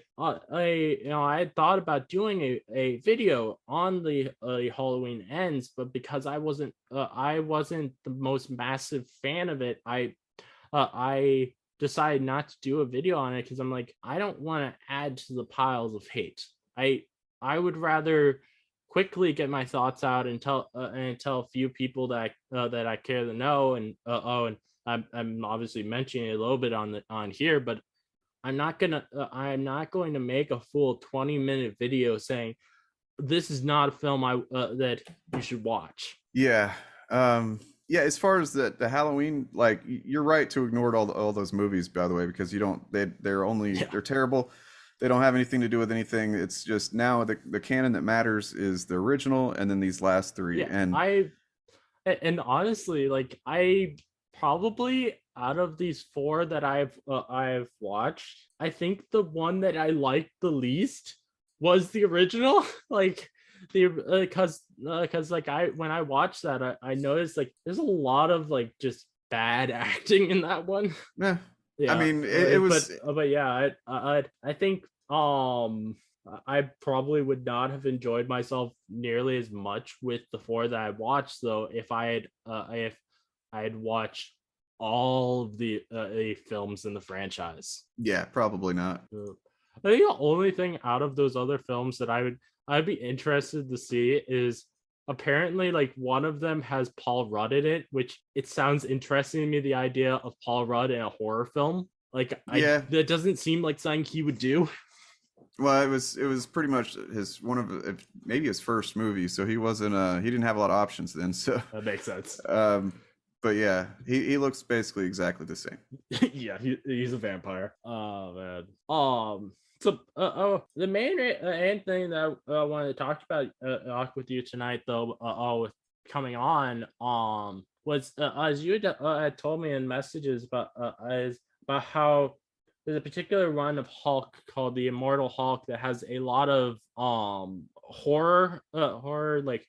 had thought about doing a video on the Halloween Ends, but because I wasn't the most massive fan of it, I decided not to do a video on it, because I'm like, I don't want to add to the piles of hate. I would rather quickly get my thoughts out and tell a few people that I care to know, and and I'm obviously mentioning it a little bit on here, but I'm not going to make a full 20-minute video saying this is not a film that you should watch. Yeah. Yeah, as far as the Halloween, like you're right to ignore all those movies, by the way, because they're terrible. They don't have anything to do with anything. It's just now the canon that matters is the original, and then these last 3. Yeah, and honestly, like I probably, out of these 4 that I've watched, I think the one that I liked the least was the original. Like the because like when I watched that, I noticed like there's a lot of like just bad acting in that one. Yeah. Yeah, I mean, it was, but yeah, I think I probably would not have enjoyed myself nearly as much with the 4 that I watched, though, if I had watched all of the films in the franchise. yeah, probably not. I think the only thing out of those other films that I'd be interested to see is, apparently like one of them has Paul Rudd in it, which it sounds interesting to me, the idea of Paul Rudd in a horror film. Like Yeah. that doesn't seem like something he would do. Well, it was pretty much maybe his first movie, so he wasn't he didn't have a lot of options then. So That makes sense. but yeah, he looks basically exactly the same. Yeah, he's a vampire. Oh man. So the main thing that I wanted to talk about talk with you tonight, though, with coming on, was as you had told me in messages about how there's a particular run of Hulk called the Immortal Hulk that has a lot of horror like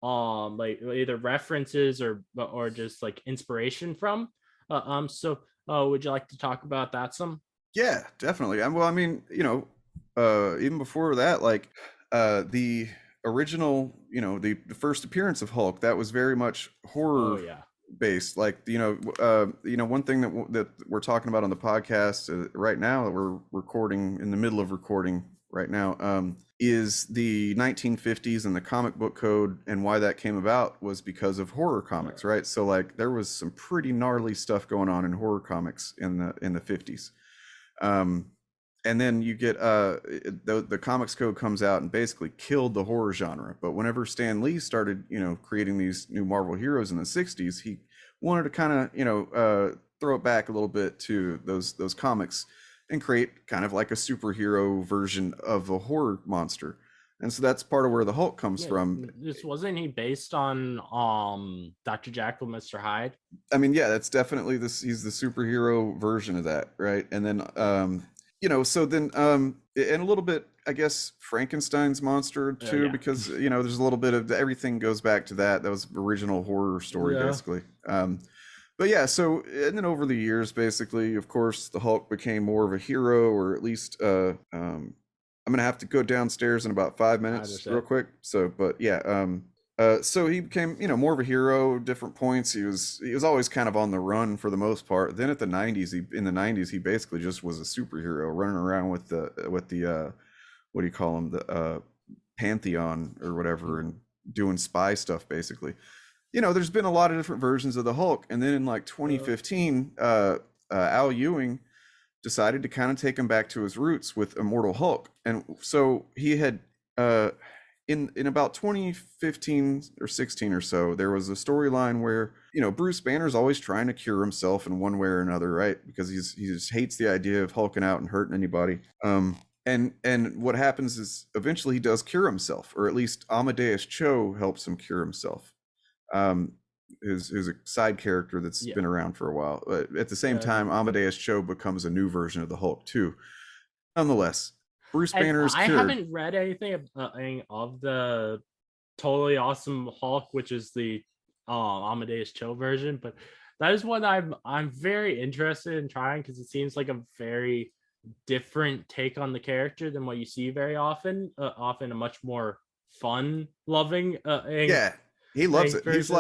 either references or just like inspiration from. So would you like to talk about that some? Yeah, definitely. Well, I mean, even before that, like the original, the first appearance of Hulk, that was very much horror Oh yeah. based. Like, one thing that we're talking about on the podcast right now that we're recording in the middle of recording right now, is the 1950s and the comic book code, and why that came about was because of horror comics, right? So like there was some pretty gnarly stuff going on in horror comics in the 50s. And then you get the comics code comes out and basically killed the horror genre. But whenever Stan Lee started, creating these new Marvel heroes in the 60s, he wanted to kind of, throw it back a little bit to those comics and create kind of like a superhero version of a horror monster. And so that's part of where the Hulk comes from. This wasn't he based on Dr. Jekyll, Mr. Hyde? I mean, yeah, that's definitely this. He's the superhero version of that, right? And then so then and a little bit, I guess, Frankenstein's monster too, because there's a little bit of everything goes back to that. That was original horror story, basically. But yeah, so and then over the years, basically, of course, the Hulk became more of a hero, or at least I'm gonna have to go downstairs in about 5 minutes, real quick. So, but yeah, so he became, more of a hero. Different points, he was always kind of on the run for the most part. Then in the 90s, he basically just was a superhero running around with the what do you call him, the Pantheon or whatever, and doing spy stuff basically. There's been a lot of different versions of the Hulk, and then in like 2015, Al Ewing decided to kind of take him back to his roots with Immortal Hulk. And so he had in about 2015 or 16 or so, there was a storyline where Bruce Banner's always trying to cure himself in one way or another, right? Because he just hates the idea of hulking out and hurting anybody. And what happens is eventually he does cure himself, or at least Amadeus Cho helps him cure himself. Who's a side character that's been around for a while. But at the same time, Amadeus Cho becomes a new version of the Hulk too. Nonetheless, Bruce Banner is cured. I haven't read anything of the totally awesome Hulk, which is the Amadeus Cho version, but that is one I'm very interested in trying, because it seems like a very different take on the character than what you see very often. Often a much more fun loving he loves it. He's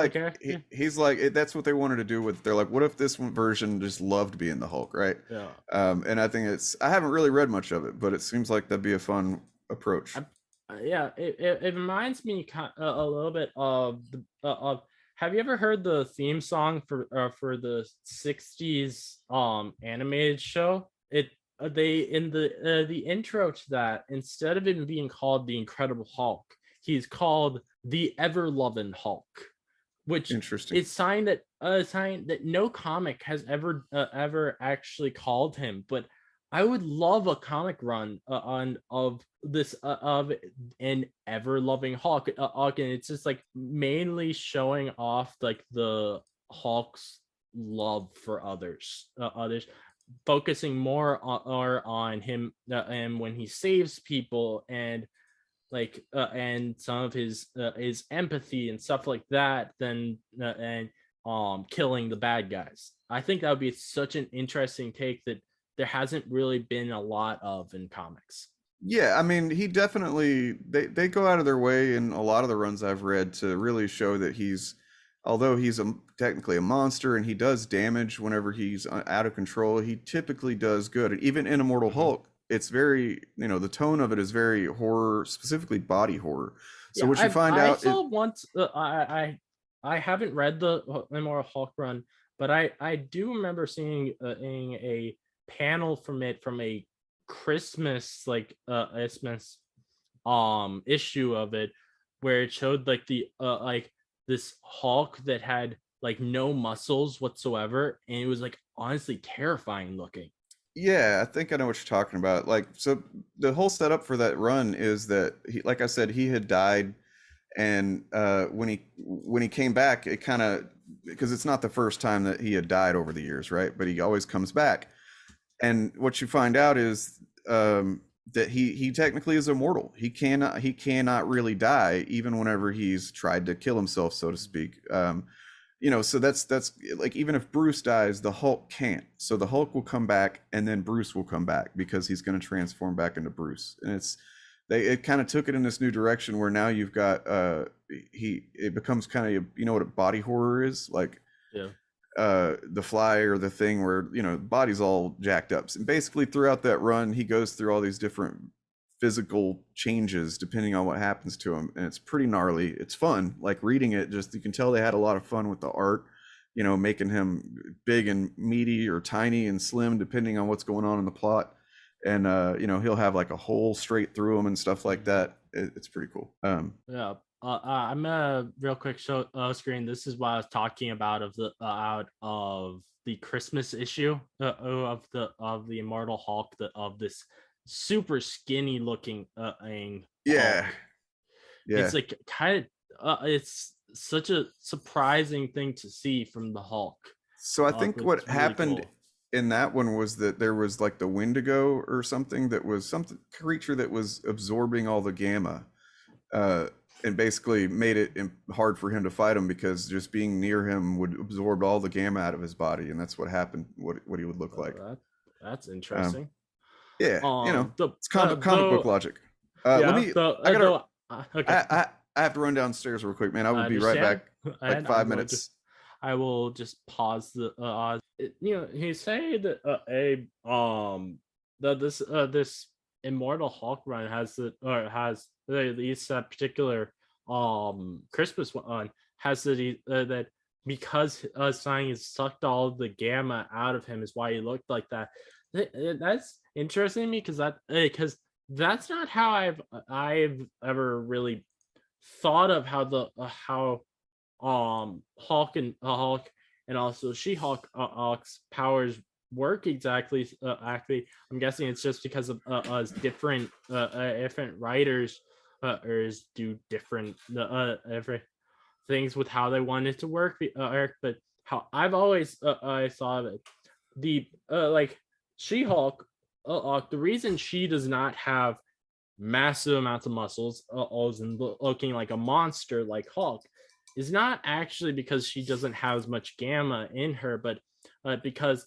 like that's what they wanted to do with. They're like, what if this one version just loved being the Hulk, right? Yeah. And I think I haven't really read much of it, but it seems like that'd be a fun approach. It reminds me a little bit of have you ever heard the theme song for the 60s animated show? They in the intro to that, instead of it being called the Incredible Hulk, he's called the Ever-Loving Hulk, which is sign that no comic has ever actually called him. But I would love a comic run of this of an Ever-Loving Hulk. And it's just like mainly showing off like the Hulk's love for others, focusing more on him and when he saves people, and like and some of his empathy and stuff like that, than and killing the bad guys. I think that would be such an interesting take that there hasn't really been a lot of in comics. Yeah, I mean, he definitely they go out of their way in a lot of the runs I've read to really show that although he's technically a monster and he does damage whenever he's out of control, he typically does good. Even in Immortal Hulk, it's very, the tone of it is very horror, specifically body horror. So what you find out, I haven't read the Immortal Hulk run, but I do remember seeing a panel from a Christmas Christmas issue of it, where it showed like the like this Hulk that had like no muscles whatsoever, and it was like honestly terrifying looking. Yeah, I think I know what you're talking about. Like, so the whole setup for that run is that he, like I said, he had died, and when he came back, it kind of, because it's not the first time that he had died over the years, right? But he always comes back, and what you find out is that he technically is immortal. He cannot really die, even whenever he's tried to kill himself, so to speak. So that's like, even if Bruce dies, the Hulk can't. So the Hulk will come back, and then Bruce will come back because he's going to transform back into Bruce. And it kind of took it in this new direction where now you've got it becomes kind of, what a body horror is like. Yeah. The Fly, or the Thing, where the body's all jacked up. And basically throughout that run, he goes through all these different physical changes depending on what happens to him, and it's pretty gnarly. It's fun, like reading it. Just, you can tell they had a lot of fun with the art, making him big and meaty or tiny and slim depending on what's going on in the plot. And he'll have like a hole straight through him and stuff like that. It's pretty cool. Yeah. I'm real quick show screen. This is what I was talking about of the out of the Christmas issue of the Immortal Hulk, of this super skinny looking Yeah. Hulk. Yeah. It's like kind of it's such a surprising thing to see from the Hulk. So I think what really happened cool in that one was that there was like the Wendigo or something, that was some creature that was absorbing all the gamma, and basically made it hard for him to fight him, because just being near him would absorb all the gamma out of his body, and that's what happened. What he would look like. That's interesting. Yeah, it's comic book logic. Let me. I have to run downstairs real quick, man. I will be right back. Like 5 minutes. I will just pause the. He said that this Immortal Hulk run has these particular Christmas one has that because science sucked all the gamma out of him is why he looked like that. That's interesting to me, because that's not how I've ever really thought of how Hulk and also She-Hulk Hulk's powers work exactly. Actually, I'm guessing it's just because of different writers do different things with how they want it to work. But how I've always I thought of it, the like She-Hulk, the reason she does not have massive amounts of muscles, and looking like a monster like Hulk, is not actually because she doesn't have as much gamma in her, but because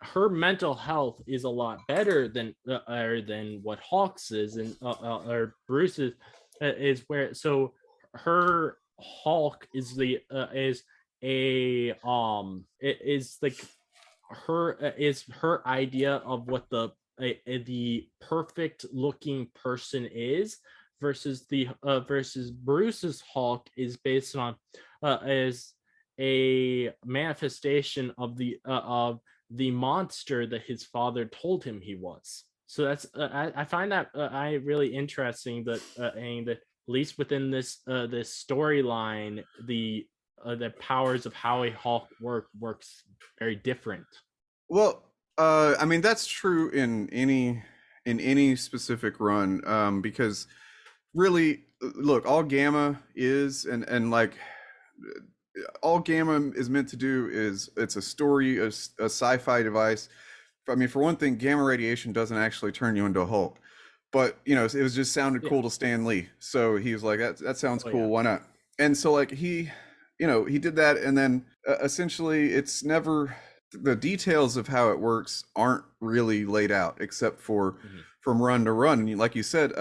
her mental health is a lot better than what Hulk's is, and or Bruce's is, where so her Hulk is her idea of what the perfect looking person is, versus Bruce's Hulk is based on as a manifestation of the monster that his father told him he was. So that's I find that I really interesting that and that at least within this storyline, the powers of how a Hulk works very different. Well, I mean, that's true in any specific run, because really, look, all gamma is and like all gamma is meant to do is, it's a story, a sci-fi device. I mean, for one thing, gamma radiation doesn't actually turn you into a Hulk, but it was just sounded cool to Stan Lee, so he was like, that sounds cool, why not? And so like he did that, and then essentially it's never, the details of how it works aren't really laid out, except for from run to run. And like you said,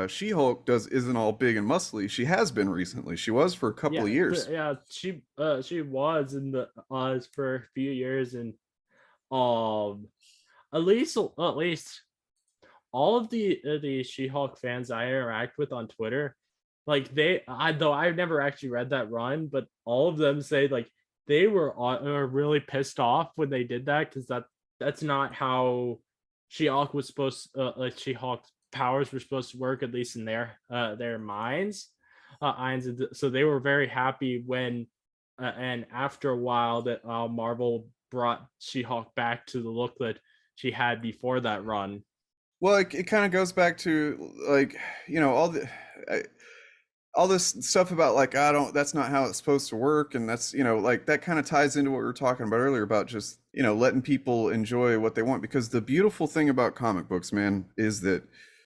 She-Hulk isn't all big and muscly. She has been recently. She was for a couple of years. Yeah, she was in the for a few years, and at least all of the She-Hulk fans I interact with on Twitter, like though I've never actually read that run, but all of them say like they were really pissed off when they did that, because that's not how She-Hulk was supposed like She-Hulk's powers were supposed to work, at least in their minds. So they were very happy when and after a while that Marvel brought She-Hulk back to the look that she had before that run. Well, it kind of goes back to like, all this stuff about like, I don't, that's not how it's supposed to work, and that's, like that kind of ties into what we were talking about earlier about just, letting people enjoy what they want. Because the beautiful thing about comic books, man, is that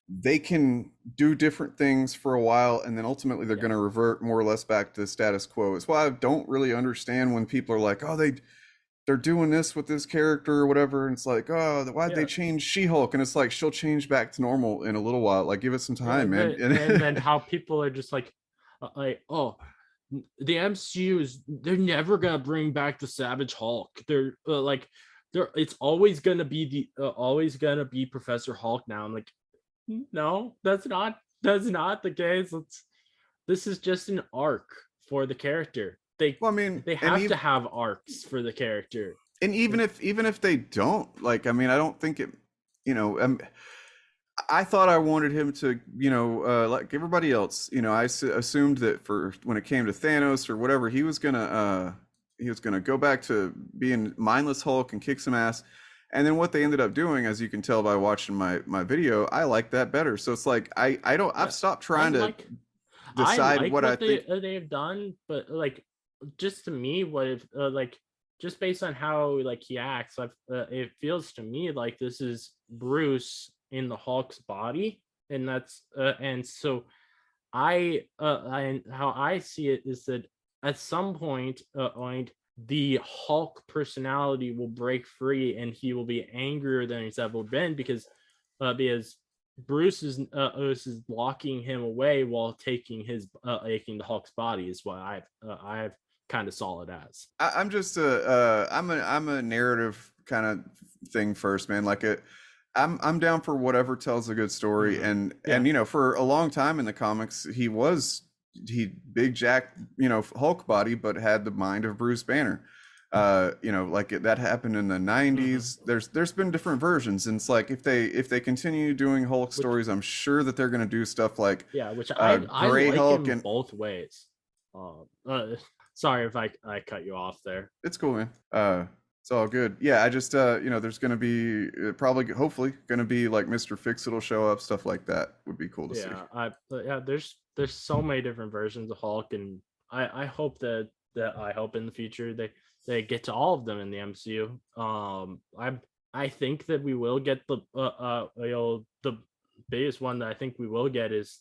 they can do different things for a while, and then ultimately they're going to revert more or less back to the status quo. It's why I don't really understand when people are like, oh, they're doing this with this character or whatever, and it's like, oh, why'd they change She-Hulk? And it's like, she'll change back to normal in a little while. Like, give it some time, man. And then how people are just like, oh, the MCU they're never gonna bring back the Savage Hulk. It's always gonna be Professor Hulk now. I'm like, no, that's not the case. This is just an arc for the character. They have to have arcs for the character. And even if they don't, like, I don't think it, I thought I wanted him to, like everybody else, I assumed that for when it came to Thanos or whatever, he was gonna go back to being mindless Hulk and kick some ass. And then what they ended up doing, as you can tell by watching my video, I like that better. So it's like I've stopped trying to decide what I think they've done, but like, just to me, what if just based on how like he acts, it feels to me like this is Bruce in the Hulk's body, and that's and so how I see it is that at some point the Hulk personality will break free, and he will be angrier than he's ever been because Bruce is locking him away while taking the Hulk's body, is what I've kind of saw it as. I'm just I'm a narrative kind of thing first, man. Like I'm down for whatever tells a good story. Mm-hmm. And for a long time in the comics, he big jack, Hulk body, but had the mind of Bruce Banner. That happened in the 90s. Mm-hmm. There's been different versions, and it's like if they continue doing Hulk stories, I'm sure that they're going to do stuff like which I like Hulk in both ways. Sorry if I cut you off there. It's cool, man. It's all good. Yeah, I just there's going to be hopefully going to be like Mr. Fix-It will show up, stuff like that would be cool to see. There's so many different versions of Hulk, and I hope that I hope in the future they get to all of them in the MCU. I think that we will get the biggest one that I think we will get is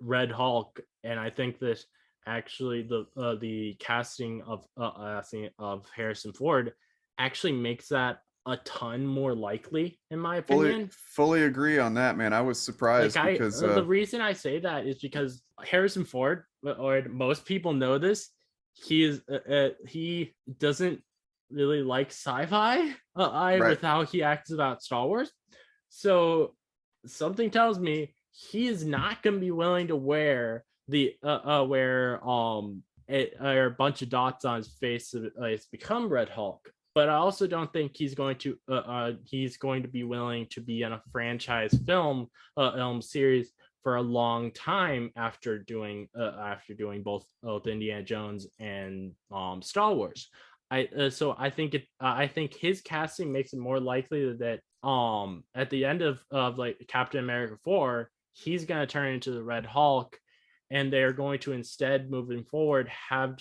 Red Hulk, and I think that actually the casting of Harrison Ford actually makes that a ton more likely, in my opinion. Fully agree on that, man. I was surprised because the reason I say that is because Harrison Ford, or most people know this, he doesn't really like sci-fi with how he acts about Star Wars. So something tells me he is not going to be willing to wear a bunch of dots on his face it's become Red Hulk. But I also don't think he's going to be willing to be in a franchise film series for a long time after doing both Indiana Jones and Star Wars. I think his casting makes it more likely that at the end of like Captain America 4, he's going to turn into the Red Hulk, and they're going to instead, moving forward, have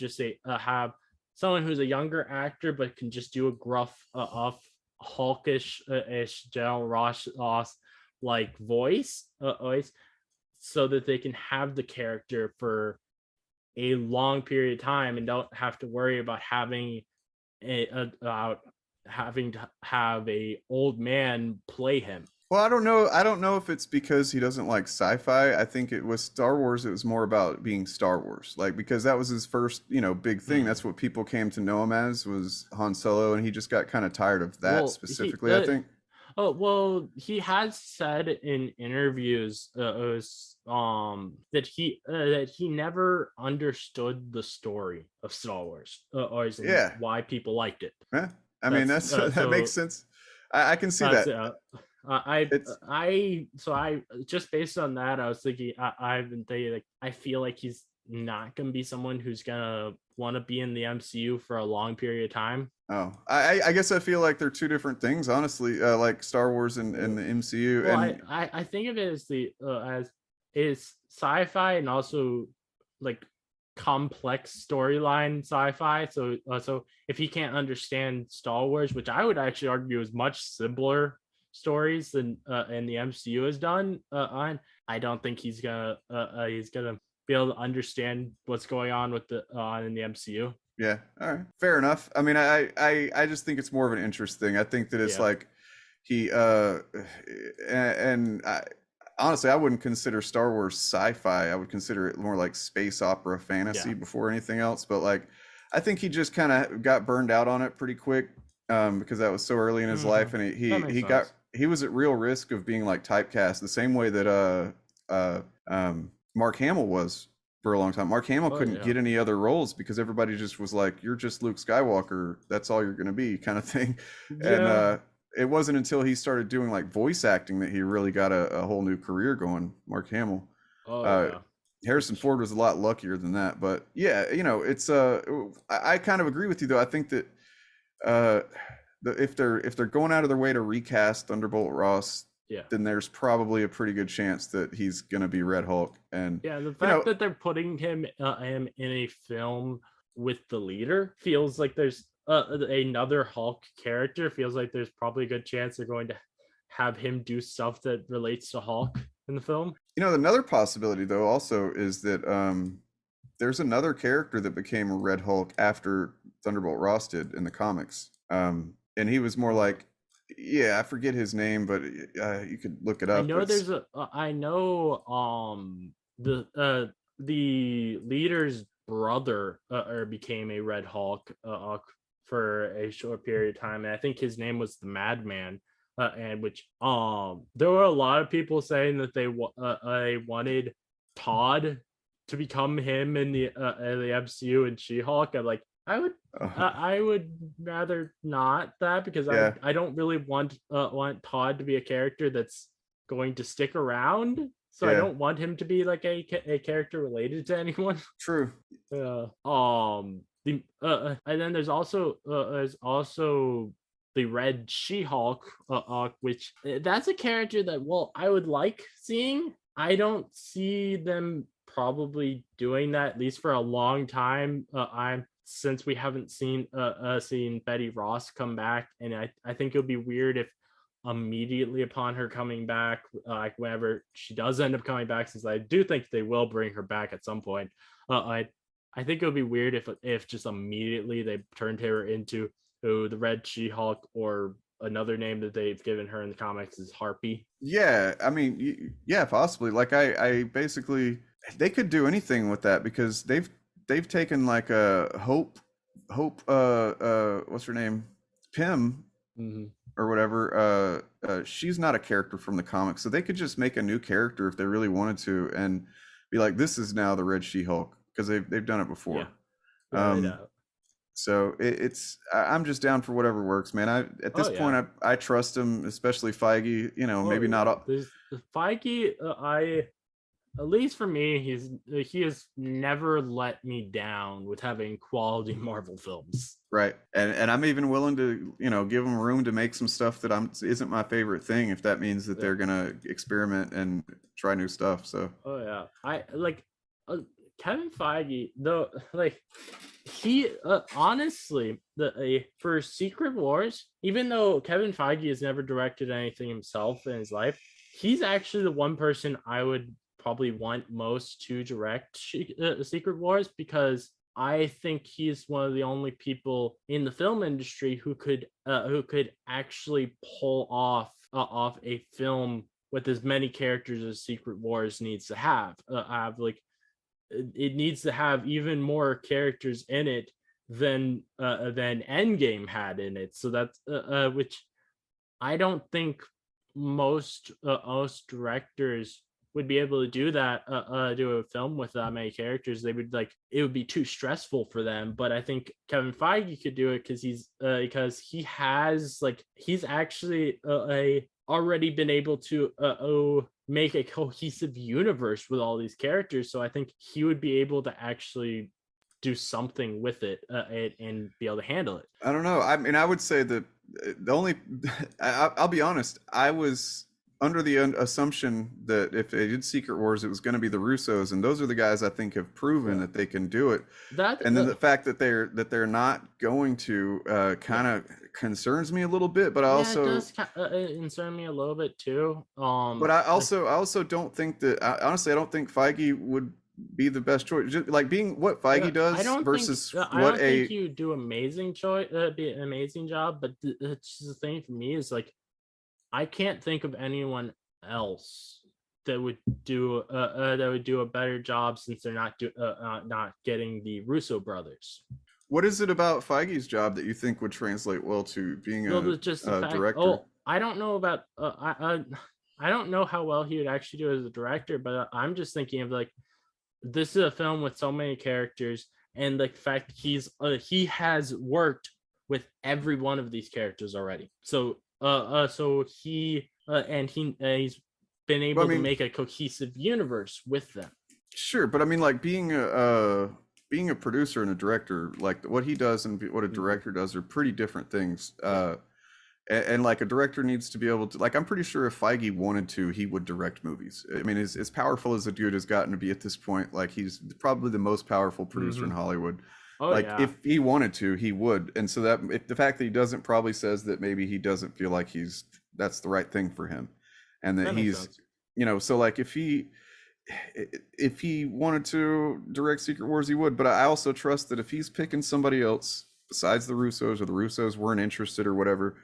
have someone who's a younger actor but can just do a gruff, Hulkish General Ross like voice, so that they can have the character for a long period of time and don't have to worry about having to have a old man play him. Well, I don't know if it's because he doesn't like sci-fi. I think it was Star Wars. It was more about being Star Wars, like, because that was his first, big thing. That's what people came to know him as, was Han Solo, and he just got kind of tired of that specifically. I think. Oh, well, he has said in interviews that he never understood the story of Star Wars, or why people liked it. Yeah, I mean that makes sense. I can see that. I just based on that, I was thinking I've been thinking like I feel like he's not gonna be someone who's gonna want to be in the MCU for a long period of time. Oh, I guess I feel like they're two different things, honestly. Like Star Wars and the MCU, Well, and I think of it as as is sci-fi and also like complex storyline sci-fi. So if he can't understand Star Wars, which I would actually argue is much simpler stories than and the MCU has done, on I don't think he's gonna be able to understand what's going on with the on in the MCU. yeah, all right, fair enough. I mean, I just think it's more of an interest thing. I think that it's Yeah. like he and honestly, I wouldn't consider Star Wars sci-fi. I would consider it more like space opera fantasy Yeah. before anything else. But like, I think he just kind of got burned out on it pretty quick, because that was so early in his life, and That makes sense. he was at real risk of being like typecast the same way that Mark Hamill was for a long time. Mark Hamill Oh couldn't yeah. get any other roles because everybody just was like, "You're just Luke Skywalker. That's all you're gonna be," kind of thing. And Yeah. it wasn't until he started doing like voice acting that he really got a whole new career going. Mark Hamill. Oh Uh, yeah. Harrison Ford was a lot luckier than that, but yeah, you know, it's I kind of agree with you though. I think that uh, if they're going out of their way to recast Thunderbolt Ross, Yeah. then there's probably a pretty good chance that he's gonna be Red Hulk. And Yeah, the you know, fact that they're putting him in a film with the leader feels like there's another Hulk character. Feels like there's probably a good chance they're going to have him do stuff that relates to Hulk in the film. another possibility though also is that there's another character that became a Red Hulk after Thunderbolt Ross did in the comics. And he was more like, yeah, I forget his name, but you could look it I up. know there's a I know the leader's brother or became a Red Hulk for a short period of time, and I think his name was the Madman. And which there were a lot of people saying that they wanted Todd to become him in the MCU and She-Hulk. I'm like, I would rather not that because Yeah, I don't really want Todd to be a character that's going to stick around. So I yeah, don't want him to be like a character related to anyone. true. And then there's also the Red She-Hulk, which that's a character that I would like seeing. I don't see them probably doing that at least for a long time. Since we haven't seen Betty Ross come back, and I think it would be weird if immediately upon her coming back, like whenever she does end up coming back, since I do think they will bring her back at some point. I think it would be weird if just immediately they turned her into the Red She-Hulk, or another name that they've given her in the comics is Harpy. Yeah, I mean, yeah, possibly. Like I basically they could do anything with that because they've taken like a Hope what's her name? Pym Mm-hmm. or whatever. She's not a character from the comics, so they could just make a new character if they really wanted to and be like, this is now the Red She-Hulk, because they've done it before. Yeah. So I'm just down for whatever works, man. At this point I trust him, especially Feige. You know, maybe not all. There's the Feige. At least for me, he has never let me down with having quality Marvel films. Right, and I'm even willing to give them room to make some stuff that isn't my favorite thing if that means that they're gonna experiment and try new stuff. So I like Kevin Feige though. Like he honestly for Secret Wars, even though Kevin Feige has never directed anything himself in his life, he's actually the one person I would probably want most to direct Secret Wars, because I think he's one of the only people in the film industry who could actually pull off a film with as many characters as Secret Wars needs to have. It needs to have even more characters in it than Endgame had in it. So that's which I don't think most directors would be able to do that, do a film with that many characters, they would it would be too stressful for them. But I think Kevin Feige could do it because he has he's actually already been able to make a cohesive universe with all these characters. So I think he would be able to actually do something with it and be able to handle it. I don't know. I mean, I would say that the only, I'll be honest, I was under the assumption that if they did Secret Wars, it was going to be the Russos, and those are the guys I think have proven that they can do it. And then the fact that they're not going to kind of concerns me a little bit, but I also it does concern me a little bit too. But I also don't think that honestly, I don't think Feige would be the best choice. Just like being what Feige does versus I don't think you do amazing be an amazing job, but it's just the thing for me is I can't think of anyone else that would do a better job since they're not getting the Russo brothers. What is it about Feige's job that you think would translate well to being a director? I don't know about I don't know how well he would actually do as a director, but I'm just thinking of this is a film with so many characters, and the fact he has worked with every one of these characters already. So he's been able to make a cohesive universe with them. Sure, but I mean, being a producer and a director, what he does and what a director does are pretty different things. And a director needs to be able to, I'm pretty sure if Feige wanted to, he would direct movies. I mean, as powerful as the dude has gotten to be at this point, he's probably the most powerful producer in Hollywood. If he wanted to, he would. And so if the fact that he doesn't probably says that maybe he doesn't feel like that's the right thing for him. And that he's, so if he wanted to direct Secret Wars, he would. But I also trust that if he's picking somebody else besides the Russos, or the Russos weren't interested or whatever,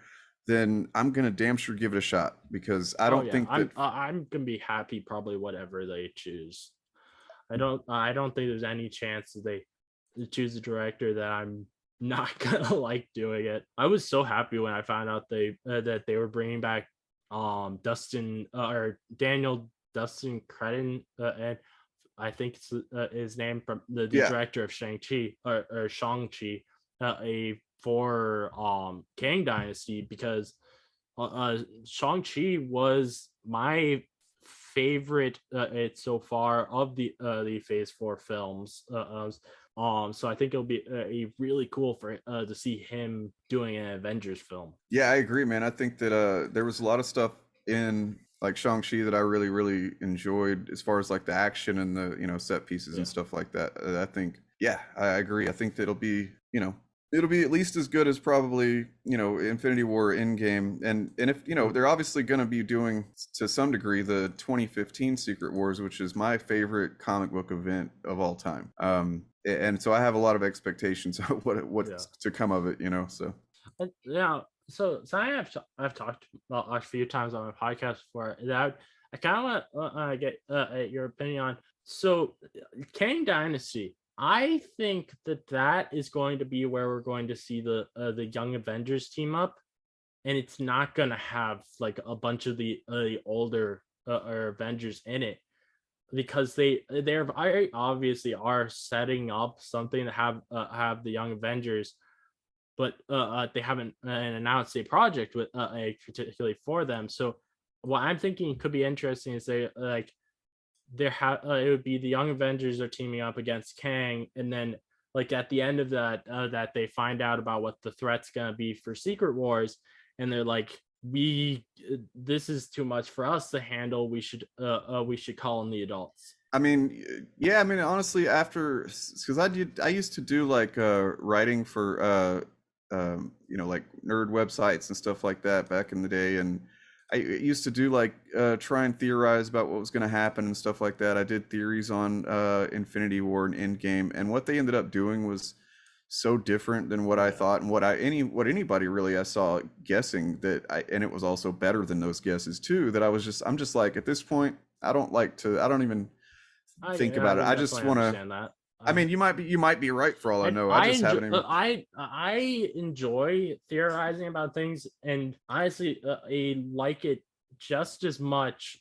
then I'm gonna damn sure give it a shot, because I don't think that I'm gonna be happy probably whatever they choose. I don't think there's any chance that they choose a director that I'm not gonna like doing it. I was so happy when I found out that they were bringing back Dustin Cretton, and I think it's his name, from the director of Shang-Chi or Shang-Chi, for Kang Dynasty, because Shang-Chi was my favorite so far of the Phase 4 films. So I think it'll be really cool to see him doing an Avengers film. Yeah, I agree, man. I think that there was a lot of stuff in Shang-Chi that I really, really enjoyed, as far as the action and the set pieces and stuff like that. I think, I agree. I think that it'll be at least as good as probably Infinity War Endgame, and if they're obviously going to be doing to some degree the 2015 Secret Wars, which is my favorite comic book event of all time. And so I have a lot of expectations of what's to come of it. So So I've talked about a few times on my podcast before that I kind of want to get your opinion on. So Kang Dynasty, I think that is going to be where we're going to see the Young Avengers team up, and it's not going to have a bunch of the older Avengers in it, because they're obviously are setting up something to have the Young Avengers, but they haven't announced a project with particularly for them. So what I'm thinking could be interesting is it would be the Young Avengers are teaming up against Kang, and then at the end of that they find out about what the threat's gonna be for Secret Wars, and they're this is too much for us to handle. We should call in the adults. I mean, honestly, because I used to do writing for nerd websites and stuff like that back in the day, and I used to do try and theorize about what was going to happen and stuff like that. I did theories on Infinity War and Endgame, and what they ended up doing was so different than what I thought, and what anybody really I saw guessing and it was also better than those guesses too. That I'm just at this point, I don't even think about it. I just want to. I mean, you might be right for all I know. I enjoy theorizing about things, and honestly, I like it just as much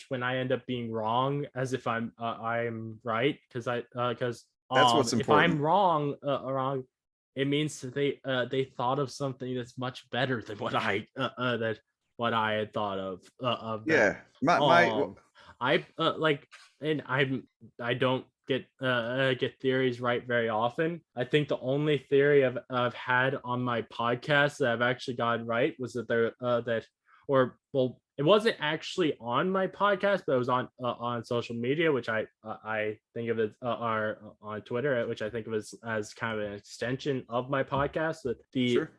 when I end up being wrong as if I'm right, because That's what's if I'm important. wrong, it means that they thought of something that's much better than what I had thought of that. Yeah, my I like, and I don't get theories right very often. I think the only theory I've had on my podcast that I've actually gotten right was that it wasn't actually on my podcast, but it was on social media, which I think of it or on Twitter, which I think of as kind of an extension of my podcast. That the sure.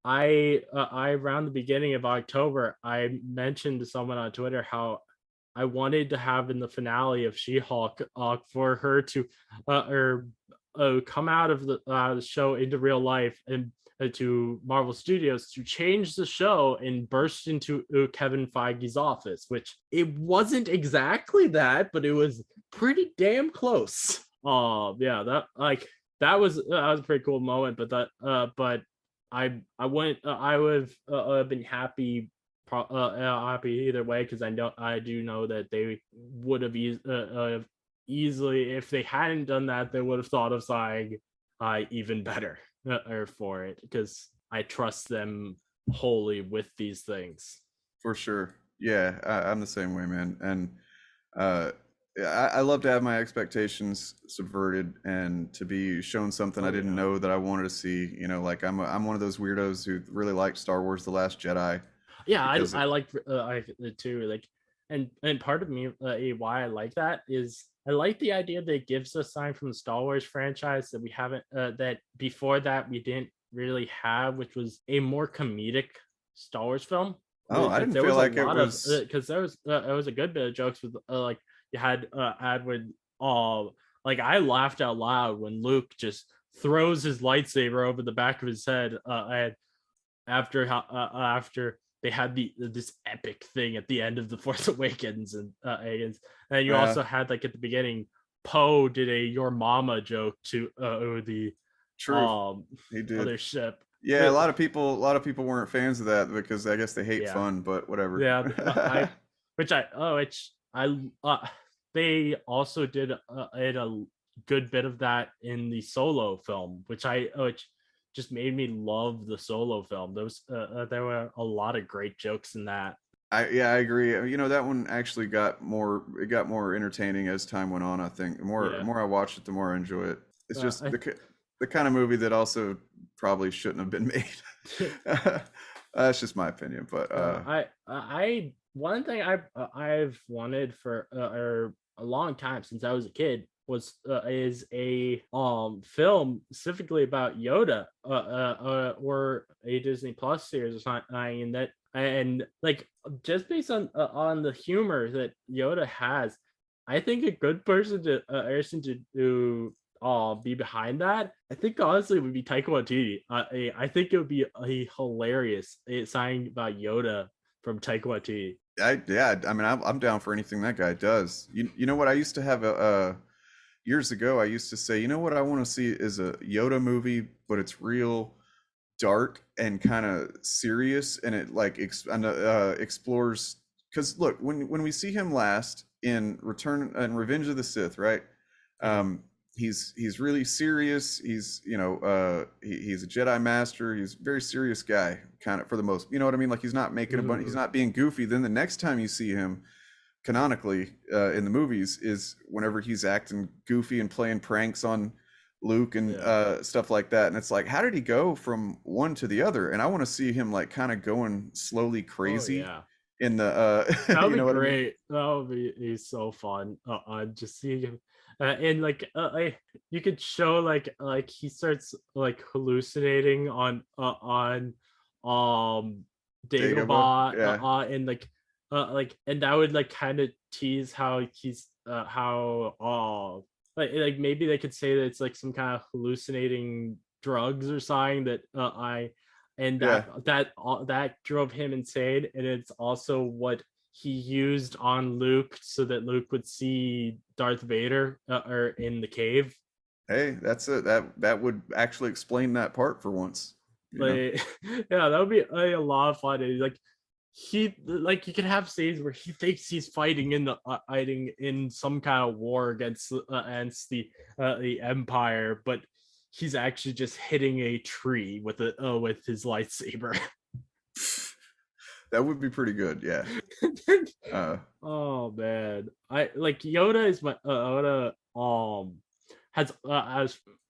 I around the beginning of October, I mentioned to someone on Twitter how I wanted to have in the finale of She-Hulk for her to come out of the show into real life and to Marvel Studios to change the show and burst into Kevin Feige's office, which it wasn't exactly that, but it was pretty damn close. Yeah, that was a pretty cool moment, but I wouldn't I would have been happy happy either way, because I do know that they would have easily, if they hadn't done that, they would have thought of something even better or for it, because I trust them wholly with these things. For sure. Yeah, I'm the same way, man. And uh, I love to have my expectations subverted and to be shown something I didn't know that I wanted to see. You know, like I'm one of those weirdos who really liked Star Wars: The Last Jedi. Yeah, Because I like it too. Like, and part of me why I like that is I like the idea that it gives us sign from the Star Wars franchise that we haven't that before that we didn't really have, which was a more comedic Star Wars film. oh, I Because didn't there feel was a like it lot of was. because there was a good bit of jokes with like you had Adwin like I laughed out loud when Luke just throws his lightsaber over the back of his head and after they had this epic thing at the end of the Force Awakens, and you Yeah, also had like at the beginning, Poe did a "your mama" joke to the true. um He did. other ship. Yeah, But a lot of people weren't fans of that because I guess they hate yeah, fun, but whatever. yeah, which I they also did a good bit of that in the Solo film, which just made me love the Solo film. There were a lot of great jokes in that. I agree. You know, that one actually got more entertaining as time went on, I think. The Yeah, more I watched it, the more I enjoy it. It's just I the kind of movie that also probably shouldn't have been made. That's just my opinion, but I one thing I've wanted for a long time since I was a kid was is a film specifically about Yoda or a Disney Plus series or something, and that and like just based on the humor that Yoda has, I think a good person to be behind that, I think honestly would be Taika Waititi. I think it would be a hilarious sign about Yoda from Taika Waititi. I mean, I'm down for anything that guy does. You know what? I used to have years ago. I used to say, you know what I want to see is a Yoda movie, but it's real dark and kind of serious, and it like explores. Because look, when we see him last in Return and Revenge of the Sith, right? Um, he's really serious. He's he's a Jedi master. He's a very serious guy, kind of for the most. You know what I mean? Like he's not making a bunch. He's not being goofy. Then the next time you see him, canonically in the movies, is whenever he's acting goofy and playing pranks on Luke and Yeah. stuff like that. And it's like, how did he go from one to the other? And I want to see him like kind of going slowly Oh crazy yeah. in the That would you be know what I mean? great. That would be so fun. Just seeing him, and you could show like he starts like hallucinating on Dagobah, Dagobah, yeah. and and that would like kind of tease how he's how like maybe they could say that it's like some kind of hallucinating drugs or something that I and Yeah. that drove him insane, and it's also what he used on Luke so that Luke would see Darth Vader or in the cave. Hey, that's it. That would actually explain that part for once, you know? Like yeah, that would be a lot of fun. And, like he like you can have scenes where he thinks he's fighting in some kind of war against the Empire, but he's actually just hitting a tree with his lightsaber. That would be pretty good, yeah. Oh man, I like Yoda is my Yoda has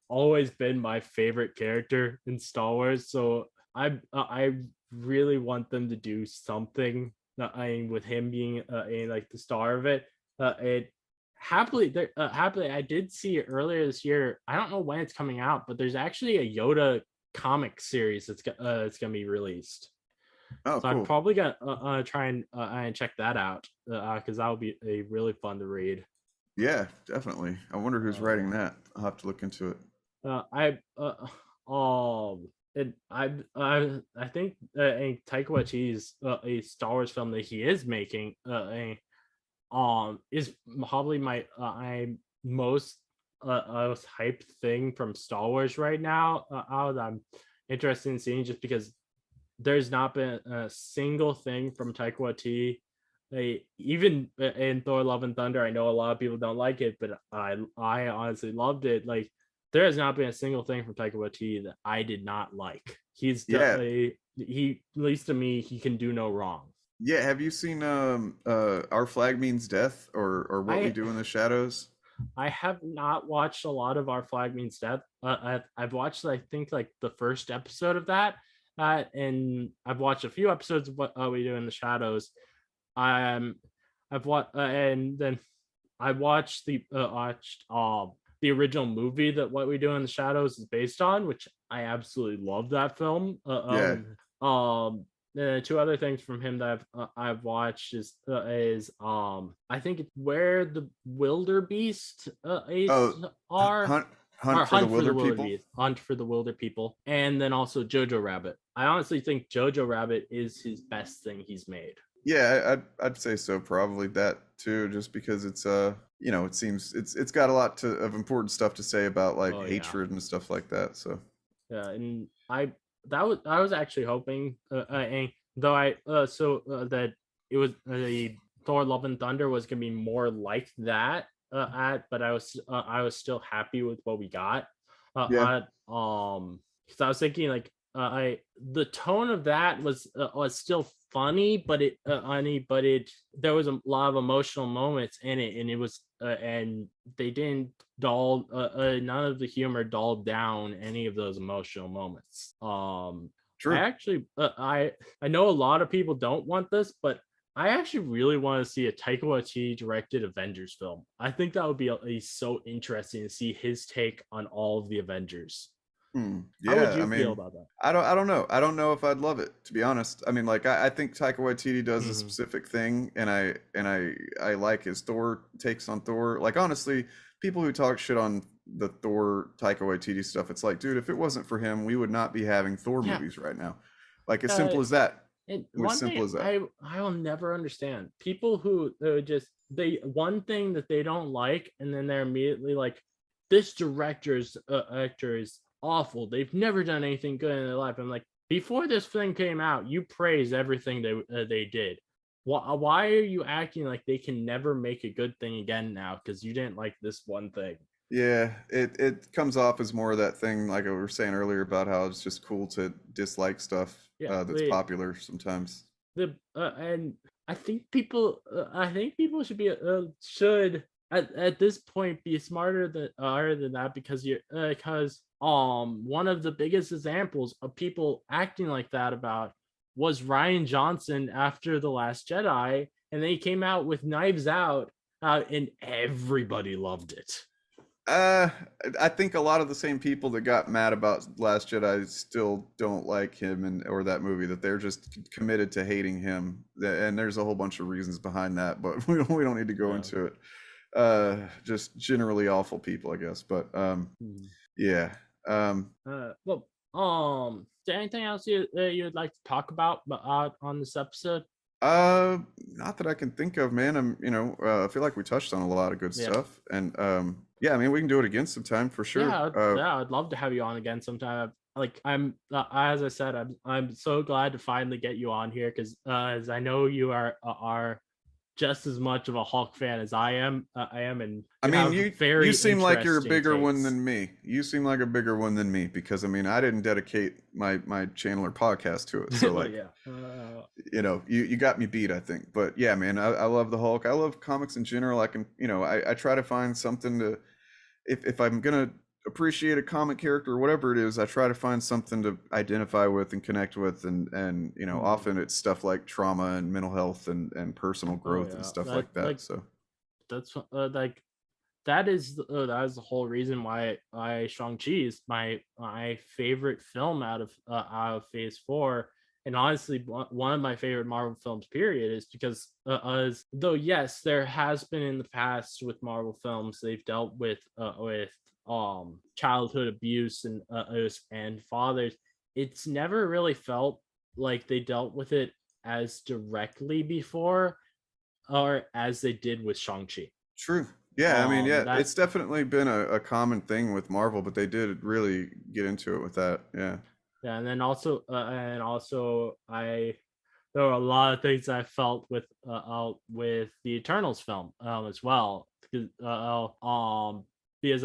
always been my favorite character in Star Wars, so I really want them to do something. With him being like the star of it. It happily I did see it earlier this year. I don't know when it's coming out, but there's actually a Yoda comic series that's it's gonna be released. Oh, So cool. I'm probably gonna try and check that out because that would be a really fun to read. Yeah, definitely. I wonder who's writing that. I'll have to look into it. And I think a Taika Waititi's a Star Wars film that he is making is probably my most hyped thing from Star Wars right now. That I'm interested in seeing, just because there's not been a single thing from Taika Waititi. Even in Thor: Love and Thunder, I know a lot of people don't like it, but I honestly loved it. Like, there has not been a single thing from Taika Waititi that I did not like. He's definitely, at least to me, he can do no wrong. Yeah, have you seen Our Flag Means Death or What We Do in the Shadows? I have not watched a lot of Our Flag Means Death. I've watched, I think, like the first episode of that, and I've watched a few episodes of What We Do in the Shadows. I've watched, and then I watched the original movie that What We Do in the Shadows is based on, which I absolutely love that film. Two other things from him that I've watched is I think it's Where the Wildebeest are. Hunt for the Wilder People. Hunt for the Wilder People, and then also Jojo Rabbit. I honestly think Jojo Rabbit is his best thing he's made. Yeah, I'd say so. Probably that too, just because it's it seems it's got a lot of important stuff to say about like hatred and stuff like that. So yeah, and I was actually hoping, that it was the Thor: Love and Thunder was gonna be more like that. But I was still happy with what we got. Because I was thinking, like, the tone of that was still funny, but there was a lot of emotional moments in it, and it was and they didn't none of the humor dulled down any of those emotional moments. True. I actually I know a lot of people don't want this, but I actually really want to see a Taika Waititi directed Avengers film. I think that would be so interesting to see his take on all of the Avengers. Yeah, how would you feel about that? I don't know. I don't know if I'd love it, to be honest. I mean, like I think Taika Waititi does a specific thing, and I like his Thor takes on Thor. Like, honestly, people who talk shit on the Thor Taika Waititi stuff, it's like, dude, if it wasn't for him, we would not be having Thor movies right now. Like, as simple as that. One thing I will never understand, people who one thing that they don't like, and then they're immediately like, this director's actor is awful. They've never done anything good in their life. I'm like, before this thing came out, you praised everything they did. Why are you acting like they can never make a good thing again now because you didn't like this one thing? Yeah, it comes off as more of that thing like we were saying earlier about how it's just cool to dislike stuff that's popular sometimes. And I think people should at this point be smarter than that, because one of the biggest examples of people acting like that was Rian Johnson after The Last Jedi, and then he came out with Knives Out, and everybody loved it. I think a lot of the same people that got mad about Last Jedi still don't like him or that movie, that they're just committed to hating him. And there's a whole bunch of reasons behind that, but we don't need to go into it. Just generally awful people, I guess. But yeah. Is there anything else you would like to talk about on this episode? Not that I can think of, man. I feel like we touched on a lot of good stuff, and yeah, I mean, we can do it again sometime for sure. Yeah, I'd love to have you on again sometime. like I'm as I said, I'm so glad to finally get you on here because as I know you are just as much of a Hulk fan as I am, and I you mean, have you very seem like you're a interesting bigger one takes. than me. You seem like a bigger one than me because I mean, I didn't dedicate my channel or podcast to it. So Oh like, yeah, you got me beat, I think. But yeah, man, I love the Hulk. I love comics in general. I can, I try to find something to, if I'm gonna appreciate a comic character or whatever it is, I try to find something to identify with and connect with, and often it's stuff like trauma and mental health and personal oh growth and yeah, stuff that like that. like So that's like that is the whole reason why Shang-Chi is my favorite film out of Phase 4, and honestly one of my favorite Marvel films period is because as though yes there has been in the past with Marvel films they've dealt with childhood abuse and fathers, it's never really felt like they dealt with it as directly before or as they did with Shang-Chi. true. Yeah, I mean, yeah, That it's definitely been a common thing with Marvel, but they did really get into it with that. Yeah. Yeah, and also I there were a lot of things I felt with the Eternals film as well because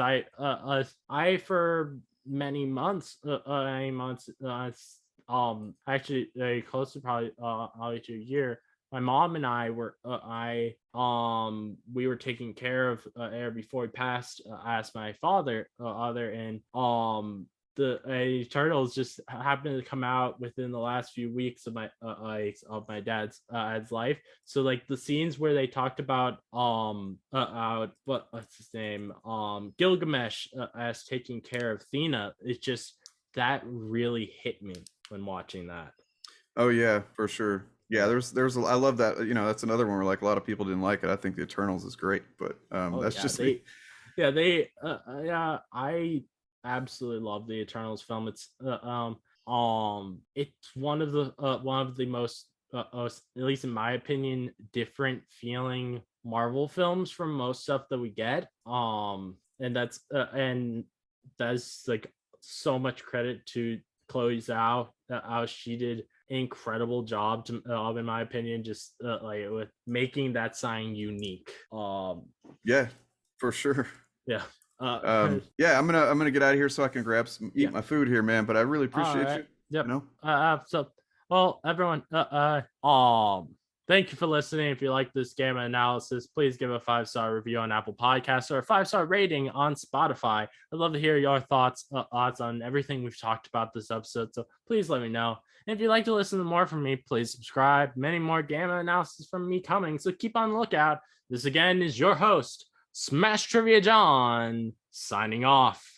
I for many months actually close to probably to a year, my mom and I were I we were taking care of air before he passed. Asked my father other and the Eternals just happened to come out within the last few weeks of my dad's life. So like the scenes where they talked about what's his name Gilgamesh as taking care of Thena, it's just that really hit me when watching that. Oh yeah, for sure. Yeah, Yeah. I love that. That's another one where like a lot of people didn't like it. I think the Eternals is great, but Oh that's yeah, just me. yeah, I absolutely love the Eternals film. It's one of the most, at least in my opinion, different feeling Marvel films from most stuff that we get. And that's like so much credit to Chloe Zhao. How she did an incredible job in my opinion, just like with making that sign unique. Yeah, for sure. Yeah. Yeah, I'm gonna get out of here so I can grab some Yeah. eat my food here, man. But I really All appreciate right. you. You Yep. know. So, well, everyone, thank you for listening. If you like this game analysis, please give a 5-star review on Apple Podcasts or a 5-star rating on Spotify. I'd love to hear your thoughts on everything we've talked about this episode. So please let me know. And if you'd like to listen to more from me, please subscribe. Many more game analysis from me coming. So keep on the lookout. This again is your host, Smash Trivia John, signing off.